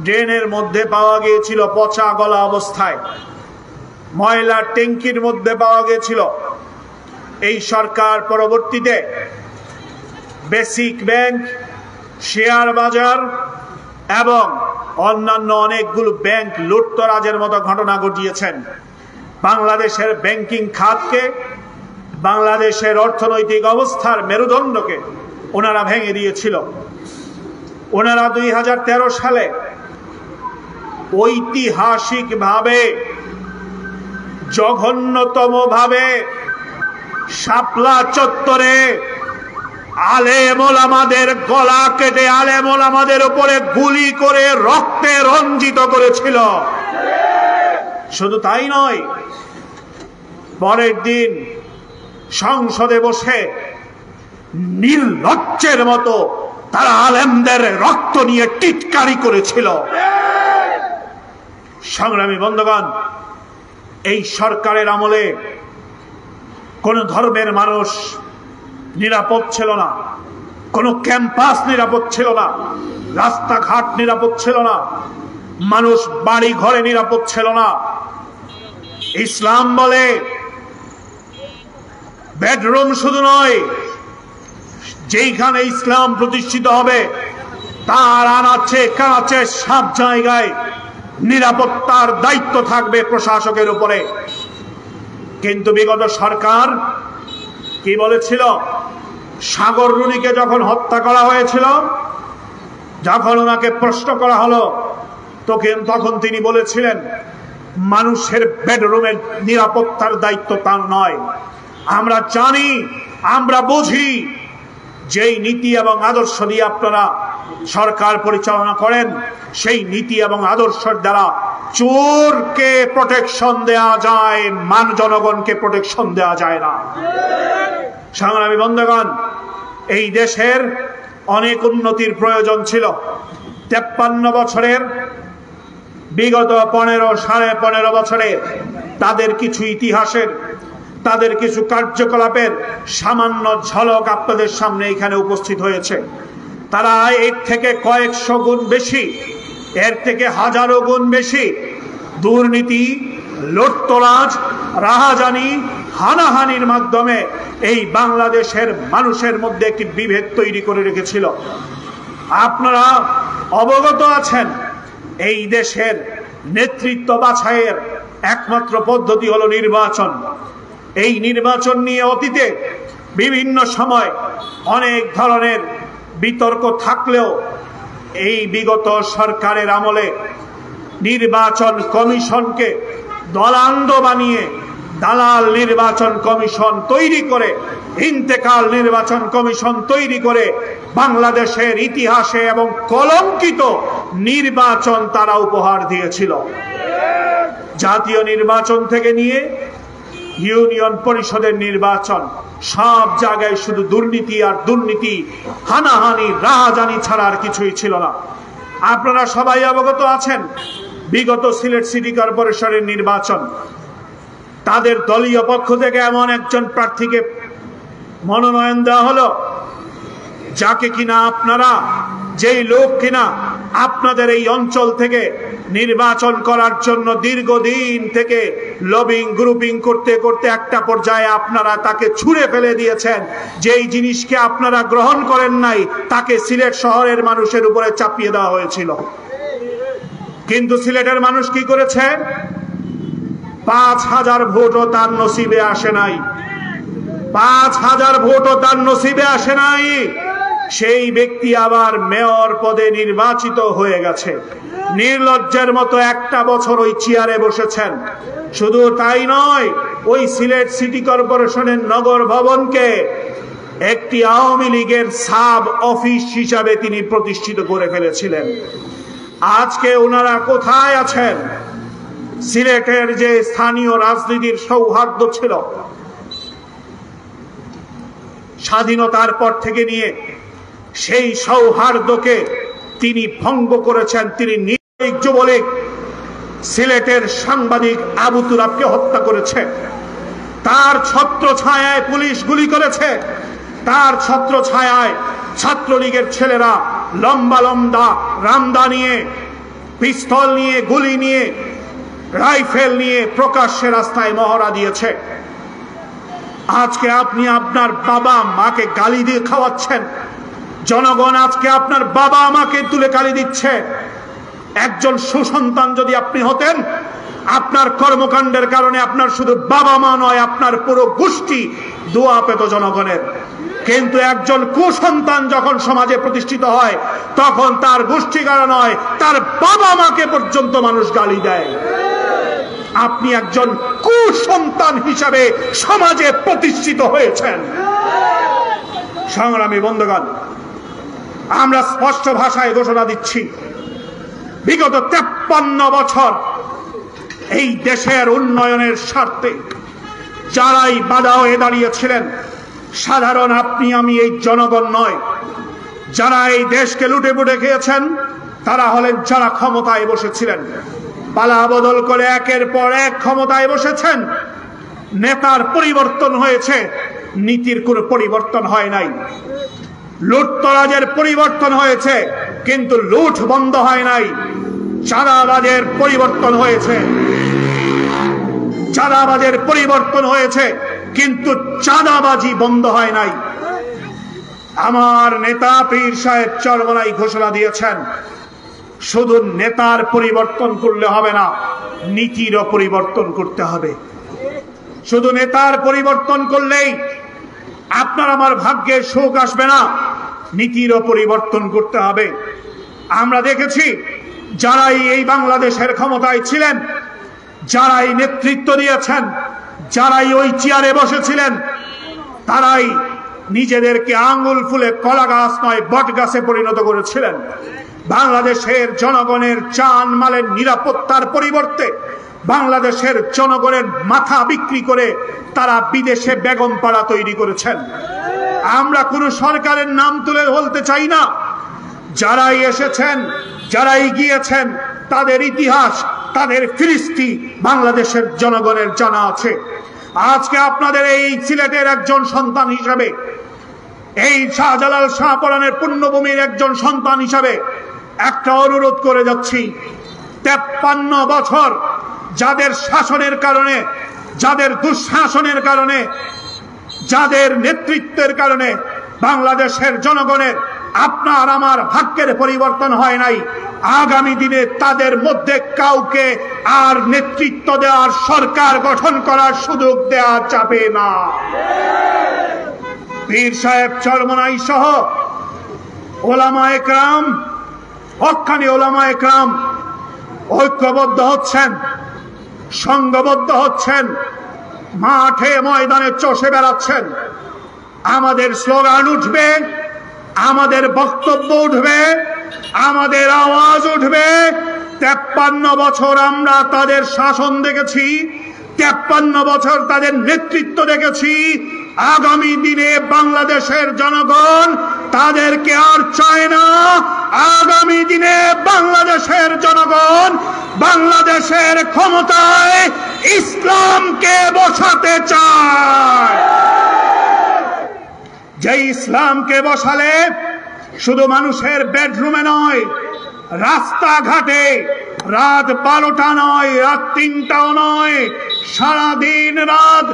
ড্রেনের মধ্যে পাওয়া গিয়েছিল পচা গলা অবস্থায়, ময়লার ট্যাঙ্কির মধ্যে পাওয়া গিয়েছিল। এই সরকার পরবর্তীতে বেসিক ব্যাংক, শেয়ার বাজার এবং অন্যান্য অনেকগুলো ব্যাংক লুটতরাজের মতো ঘটনা ঘটিয়েছেন। বাংলাদেশের ব্যাংকিং খাতকে, বাংলাদেশের অর্থনৈতিক অবস্থার মেরুদণ্ডকে ওনারা ভেঙে দিয়েছিল। ওনারা 2013 সালে ঐতিহাসিকভাবে জঘন্যতম ভাবে শাপলা চত্বরে আলেম ওলামাদের গলা কেটে আলেম ওলামাদের উপরে গুলি করে রক্তে রঞ্জিত করেছিল। শুধু তাই নয়, পরের দিন সংসদে বসে নির্লজ্জের মতো তারা আলেমদের রক্ত নিয়ে টিটকারি করেছিল। সংগ্রামী বন্ধুগণ, এই সরকারের আমলে কোন ধর্মের মানুষ নিরাপদ ছিল না, কোন ক্যাম্পাস নিরাপদ ছিল না, রাস্তাঘাট নিরাপদ ছিল না, মানুষ বাড়ি ঘরে নিরাপদ ছিল না। ইসলাম বলে বেডরুম শুধু নয়, যেইখানে ইসলাম প্রতিষ্ঠিত হবে তার আনাচে কানাচে সব জায়গায় নিরাপত্তার দায়িত্ব থাকবে প্রশাসকের উপরে। কিন্তু বিগত সরকার কি বলেছিল? সাগর রুনিকে যখন হত্যা করা হয়েছিল, যখন ওনাকে প্রশ্ন করা হলো তখন তিনি বলেছিলেন মানুষের বেডরুমের নিরাপত্তার দায়িত্ব তার নয়। আমরা জানি, আমরা বুঝি যেই নীতি এবং আদর্শ দিয়ে আপনারা সরকার পরিচালনা করেন, সেই নীতি এবং আদর্শের দ্বারা চোরকে প্রোটেকশন দেয়া যায়, জনগণকে প্রোটেকশন দেয়া যায় না। সংগ্রামী বন্ধুগণ, এই দেশের অনেক উন্নতির প্রয়োজন ছিল। 53 বছরের বিগত 15-15.5 বছরে তাদের কিছু ইতিহাসের, তাদের কিছু কার্যকলাপের সামান্য ঝলক আপনাদের সামনে এখানে উপস্থিত হয়েছে। তারা এর থেকে কয়েকশো গুণ বেশি, এর থেকে হাজারো গুণ বেশি দুর্নীতি, লুটতরাজ, রাহাজানি, হানাহানির মাধ্যমে এই বাংলাদেশের মানুষের মধ্যে একটি বিভেদ তৈরি করে রেখেছিল। আপনারা অবগত আছেন, এই দেশের নেতৃত্ব বাছাইয়ের একমাত্র পদ্ধতি হলো নির্বাচন। এই নির্বাচন নিয়ে অতীতে বিভিন্ন সময় অনেক ধরনের বিতর্ক থাকলেও এই বিগত সরকারের আমলে নির্বাচন কমিশনকে দলান্ধ বানিয়ে দালাল নির্বাচন কমিশন তৈরি করে, ইন্তেকাল নির্বাচন কমিশন তৈরি করে বাংলাদেশের ইতিহাসে এবং কলঙ্কিত নির্বাচন তারা উপহার দিয়েছিল। জাতীয় নির্বাচন থেকে নিয়ে ইউনিয়ন পরিষদের নির্বাচন, সব জায়গায় শুধু দুর্নীতি আর দুর্নীতি, হানাহানি, রাহাজানি ছাড়া আর কিছুই ছিল না। আপনারা সবাই অবগত আছেন, বিগত সিলেট সিটি কর্পোরেশনের নির্বাচন, তাদের দলীয় পক্ষ থেকে এমন একজন প্রার্থীকে মনোনয়ন দেওয়া হলো যাকে কিনা আপনারা, যেই লোক কিনা আপনাদের এই অঞ্চল থেকে নির্বাচন করার জন্য দীর্ঘদিন থেকে লবিং গ্রুপিং করতে করতে একটা পর্যায়ে আপনারা তাকে ছুঁড়ে ফেলে দিয়েছেন। যেই জিনিসকে আপনারা গ্রহণ করেন নাই তাকে সিলেট শহরের মানুষের উপরে চাপিয়ে দেওয়া হয়েছিল। কিন্তু সিলেটের মানুষ কি করেছে? 5000 ভোটও তার নসিবে আসে নাই। 5000 ভোটও তার নসিবে আসে নাই। সেই ব্যক্তি আবার মেয়র পদে নির্বাচিত হয়ে গেছে। নির্লজ্জের মতো একটা বছর ওই চেয়ারে বসেছেন। শুধু তাই নয়, ওই সিলেট সিটি কর্পোরেশনের নগর ভবনকে একটি আওয়ামী লীগের সাব অফিস হিসাবে তিনি প্রতিষ্ঠিত করে ফেলেছিলেন। আজকে ওনারা কোথায় আছেন? সিলেটের যে স্থানীয় রাজনীতির সৌহার্দ্য ছিল, স্বাধীনতার পর থেকে নিয়ে সেই সৌহার্দ্যকে তিনি ভঙ্গ করেছেন। তিনি নির্ভীক যুবলীগ সিলেটের সাংবাদিক আবু তুরাবকে হত্যা করেছে, তার ছত্রছায়ায় পুলিশ গুলি করেছে, তার ছত্রছায়ায় ছাত্রলীগের ছেলেরা লম্বা লম্বা রামদা নিয়ে, পিস্তল নিয়ে, গুলি নিয়ে, রাইফেল নিয়ে প্রকাশ্যে রাস্তায় মহড়া দিয়েছে। আজকে আপনি আপনার বাবা মাকে গালি দিয়ে খাওয়াচ্ছেন। জনগণ আজকে আপনার বাবা মাকে তুলে গালি দিচ্ছে। একজন সুসন্তান যদি আপনি হতেন, আপনার কর্মকাণ্ডের কারণে আপনার শুধু বাবা মা নয়, আপনার পুরো গোষ্ঠী দোয়া পেত জনগণের। কিন্তু একজন কুসন্তান যখন সমাজে প্রতিষ্ঠিত হয়, তখন তার গোষ্ঠীগারা নয়, তার বাবা মাকে পর্যন্ত মানুষ গালি দেয়। আপনি একজন কুসন্তান হিসাবে সমাজে প্রতিষ্ঠিত হয়েছেন। সংগ্রামী বন্ধুগণ, আমরা স্পষ্ট ভাষায় ঘোষণা দিচ্ছি, বিগত 53 বছর এই দেশের উন্নয়নের স্বার্থে যারাই বাধা হয়ে দাঁড়িয়েছিলেন, সাধারণ আপনি আমি এই জনগণ নয়, যারা এই দেশকে লুটে পুটে খেয়েছেন তারা হলেন যারা ক্ষমতায় বসেছিলেন। পালা বদল করে একের পর এক ক্ষমতায় বসেছেন। নেতার পরিবর্তন হয়েছে, নীতির কোনো পরিবর্তন হয় নাই। লুটতরাজের পরিবর্তন হয়েছে, কিন্তু লুট বন্ধ হয় নাই। চাঁদাবাজের পরিবর্তন হয়েছে, চাঁদাবাজের পরিবর্তন হয়েছে, কিন্তু চাঁদাবাজি বন্ধ হয় নাই। আমার নেতা পীর সাহেব চরমনাই ঘোষণা দিয়েছেন, শুধু নেতার পরিবর্তন করলে হবে না, নীতিরও পরিবর্তন করতে হবে। শুধু নেতার পরিবর্তন করলেই আপনার আমার ভাগ্যে সুখ আসবে না, নীতিরও পরিবর্তন করতে হবে। আমরা দেখেছি যারাই এই বাংলাদেশের ক্ষমতায় ছিলেন, যারাই নেতৃত্ব দিয়েছেন, যারাই ওই চেয়ারে বসেছিলেন, তারাই নিজেদেরকে আঙ্গুল ফুলে কলা গাছ নয় বট গাছে পরিণত করেছিলেন। বাংলাদেশের জনগণের জান মালের নিরাপত্তার পরিবর্তে বাংলাদেশের জনগণের মাথা বিক্রি করে তারা বিদেশে বেগম পাড়া তৈরি করেছেন। আমরা কোন সরকারের নাম তুলে বলতে চাই না। যারাই এসেছেন, যারাই গিয়েছেন, তাদের ইতিহাস, তাদের ফিরিস্তি বাংলাদেশের জনগণের জানা আছে। আজকে আপনাদের এই সিলেটের একজন সন্তান হিসাবে, এই শাহজালাল শাহপরানের পুণ্যভূমির একজন সন্তান হিসাবে একটা অনুরোধ করে যাচ্ছি। 53 বছর যাদের শাসনের কারণে, যাদের দুঃশাসনের কারণে, যাদের নেতৃত্বের কারণে বাংলাদেশের জনগণের আপনার আমার ভাগ্যের পরিবর্তন হয় নাই, আগামী দিনে তাদের মধ্যে কাউকে আর নেতৃত্ব দেওয়ার, সরকার গঠন করার সুযোগ দেওয়া যাবে না। পীর সাহেব চরমনাই সহ ওলামায়ে কেরাম, হক্কানি ওলামায়ে কেরাম ঐক্যবদ্ধ হচ্ছেন, সংঘবদ্ধ হচ্ছেন, মাঠে ময়দানে চষে বেড়াচ্ছেন। আমাদের স্লোগান উঠবে, আমাদের বক্তব্য উঠবে, আমাদের আওয়াজ উঠবে। 53 বছর আমরা তাদের শাসন দেখেছি, 53 বছর তাদের নেতৃত্ব দেখেছি। আগামী দিনে বাংলাদেশের জনগণ তাদেরকে আর চায় না। আগামী দিনে বাংলাদেশের জনগণ বাংলাদেশের ক্ষমতায় ইসলামকে বসাতে চায়। যে ইসলামকে বসালে শুধু মানুষের বেডরুমে নয়, রাস্তাঘাটে রাত 12টা নয়, রাত 3টাও নয়, সারাদিন রাত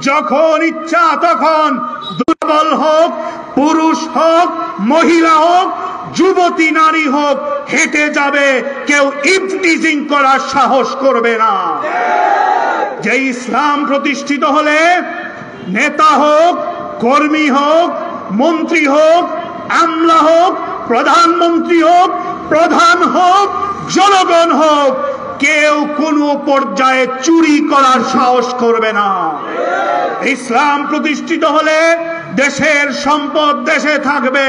যখন ইচ্ছা তখন, দুর্বল হোক, পুরুষ হোক, মহিলা হোক, যুবতী নারী হোক, হেঁটে যাবে, কেউ ইফটিজিং করার সাহস করবে না। যে ইসলাম প্রতিষ্ঠিত হলে নেতা হোক, কর্মী হোক, মন্ত্রী হোক, আমলা হোক, প্রধানমন্ত্রী হোক, প্রধান হোক, জনগণ হোক, কেউ কোনো পর্যায়ে চুরি করার সাহস করবে না। ইসলাম প্রতিষ্ঠিত হলে দেশের সম্পদ দেশে থাকবে,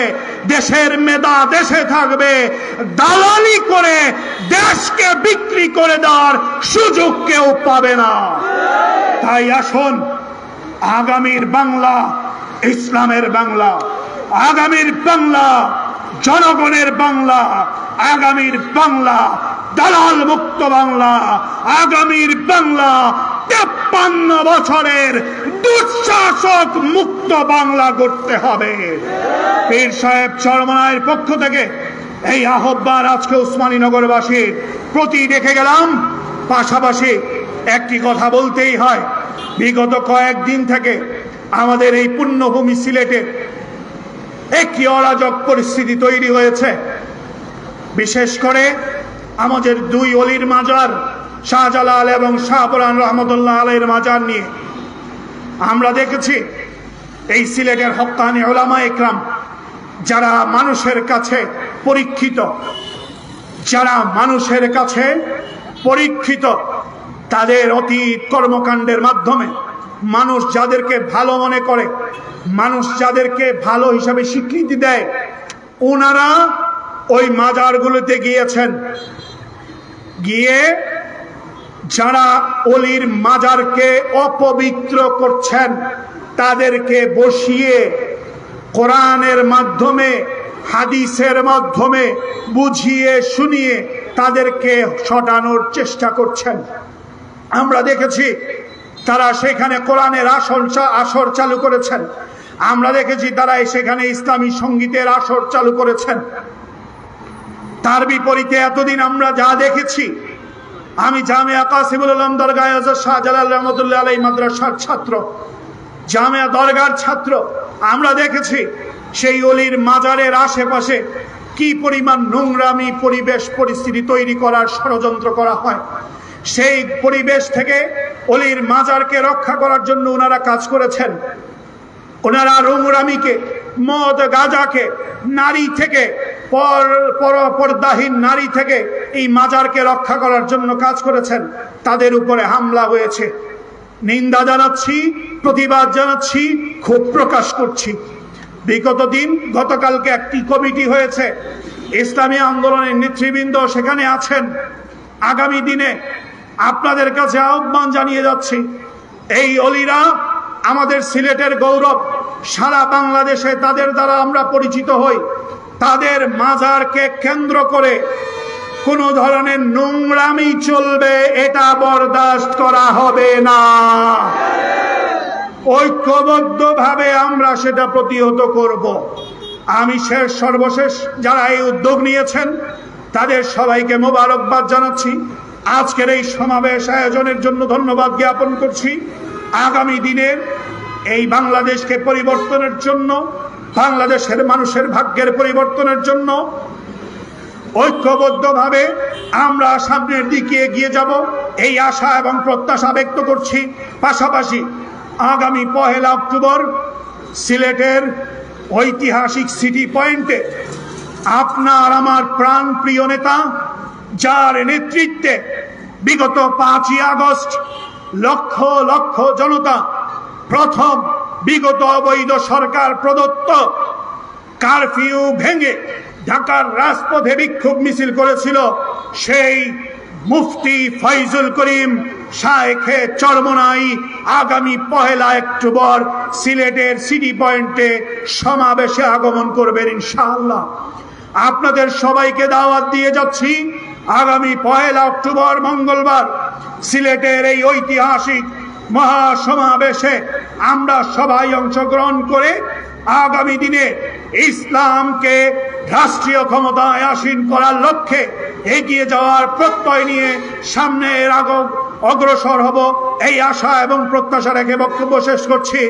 দেশের মেধা দেশে থাকবে। দালালি করে দেশকে বিক্রি করে দেওয়ার সুযোগ কেউ পাবে না। তাই আসুন, আগামীর বাংলা ইসলামের বাংলা, আগামীর বাংলা জনগণের বাংলা, আগামীর বাংলা দালাল মুক্ত বাংলা, আগামীর বাংলা 53 বছরের দুঃশাসক মুক্ত বাংলা গড়তে হবে। পীর সাহেব চরমনায়ের পক্ষ থেকে এই আহ্বান আজকে উসমানীনগরবাসীর প্রতি রেখে গেলাম। পাশাপাশি একটি কথা বলতেই হয়, বিগত কয়েকদিন থেকে আমাদের এই পুণ্যভূমি সিলেটে একটি অরাজক পরিস্থিতি তৈরি হয়েছে। বিশেষ করে আমাদের দুই অলির মাজার, শাহজালাল এবং শাহপুরান রহমতুল্লাহ আলাইহির মাজার নিয়ে আমরা দেখেছি এই সিলেটের হক্কানি উলামা ইকরাম, যারা মানুষের কাছে পরীক্ষিত, যারা মানুষের কাছে পরীক্ষিত, তাদের অতীত কর্মকাণ্ডের মাধ্যমে মানুষ যাদেরকে ভালো মনে করে, মানুষ যাদেরকে ভালো হিসাবে স্বীকৃতি দেয়, ওনারা ওই মাজারগুলোতে গিয়েছেন। গিয়ে যারা অলির মাজারকে অপবিত্র করছেন তাদেরকে বসিয়ে কোরআনের মাধ্যমে, হাদিসের মাধ্যমে বুঝিয়ে শুনিয়ে তাদেরকে সটানোর চেষ্টা করছেন। আমরা দেখেছি তারা সেখানে কোরআনের আসর চালু করেছেন। আমরা দেখেছি তারা সেখানে ইসলামী সঙ্গীতের আসর চালু করেছেন। তার বিপরীতে এতদিন আমরা যা দেখেছি, আমি জামিয়া কাসিমুল আলম দরগাহ হযরত শাহজালাল রহমতুল্লাহ আলাইহি মাদ্রাসার ছাত্র, জামিয়া দরগার ছাত্র, আমরা দেখেছি সেই অলির মাজারের আশেপাশে কি পরিমাণ নোংরামি পরিবেশ পরিস্থিতি তৈরি করার ষড়যন্ত্র করা হয়। সেই পরিবেশ থেকে অলির মাজারকে রক্ষা করার জন্য ওনারা কাজ করেছেন। ওনারা নোংরামিকে, মদ গাঁজাকে, নারী থেকে, পর্দাহীন নারী থেকে এই মাজারকে রক্ষা করার জন্য কাজ করেছেন। তাদের উপরে হামলা হয়েছে। নিন্দা জানাচ্ছি, প্রতিবাদ জানাচ্ছি, ক্ষোভ প্রকাশ করছি। বিগত দিন, গতকালকে একটি কমিটি হয়েছে, ইসলামী আন্দোলনের নেতৃবৃন্দ সেখানে আছেন। আগামী দিনে আপনাদের কাছে আহ্বান জানিয়ে যাচ্ছি, এই অলিরা আমাদের সিলেটের গৌরব, সারা বাংলাদেশে তাদের দ্বারা আমরা পরিচিত হই। তাদের মাজারকে কেন্দ্র করে কোন ধরনের নোংরামি চলবে, এটা বরদাস্ত করা হবে না। ঐক্যবদ্ধভাবে আমরা সেটা প্রতিহত করব। আমি সর্বশেষ যারা এই উদ্যোগ নিয়েছেন তাদের সবাইকে মোবারকবাদ জানাচ্ছি। আজকের এই সমাবেশ আয়োজনের জন্য ধন্যবাদ জ্ঞাপন করছি। আগামী দিনের এই বাংলাদেশকে পরিবর্তনের জন্য, বাংলাদেশের মানুষের ভাগ্যের পরিবর্তনের জন্য ঐক্যবদ্ধভাবে আমরা সামনের দিকে এগিয়ে যাব, এই আশা এবং প্রত্যাশা ব্যক্ত করছি। পাশাপাশি আগামী 1 অক্টোবর সিলেটের ঐতিহাসিক সিটি পয়েন্টে আপনার আমার প্রাণ প্রিয় নেতা, যার নেতৃত্বে বিগত 5ই আগস্ট লক্ষ লক্ষ জনতা প্রথম বিগত অবৈধ সরকার প্রদত্ত কারফিউ ভেঙে ঢাকার রাজপথে বিক্ষোভ মিছিল করেছিল, সেই মুফতি ফয়জুল করিম শায়েখে চরমনাই আগামী 1 অক্টোবর সিলেটের সিটি পয়েন্টে সমাবেশে আগমন করবেন ইনশাআল্লাহ। আপনাদের সবাইকে দাওয়াত দিয়ে যাচ্ছি, আগামী 1 অক্টোবর মঙ্গলবার সিলেটের এই ঐতিহাসিক মহাসমাবেশে আমরা সবাই অংশগ্রহণ করে আগামী দিনে ইসলামকে রাষ্ট্রীয় ক্ষমতায় আসীন করার লক্ষ্যে এগিয়ে যাওয়ার প্রত্যয় নিয়ে সামনের অগ্রসর হব, এই আশা এবং প্রত্যাশা রেখে বক্তব্য শেষ করছি।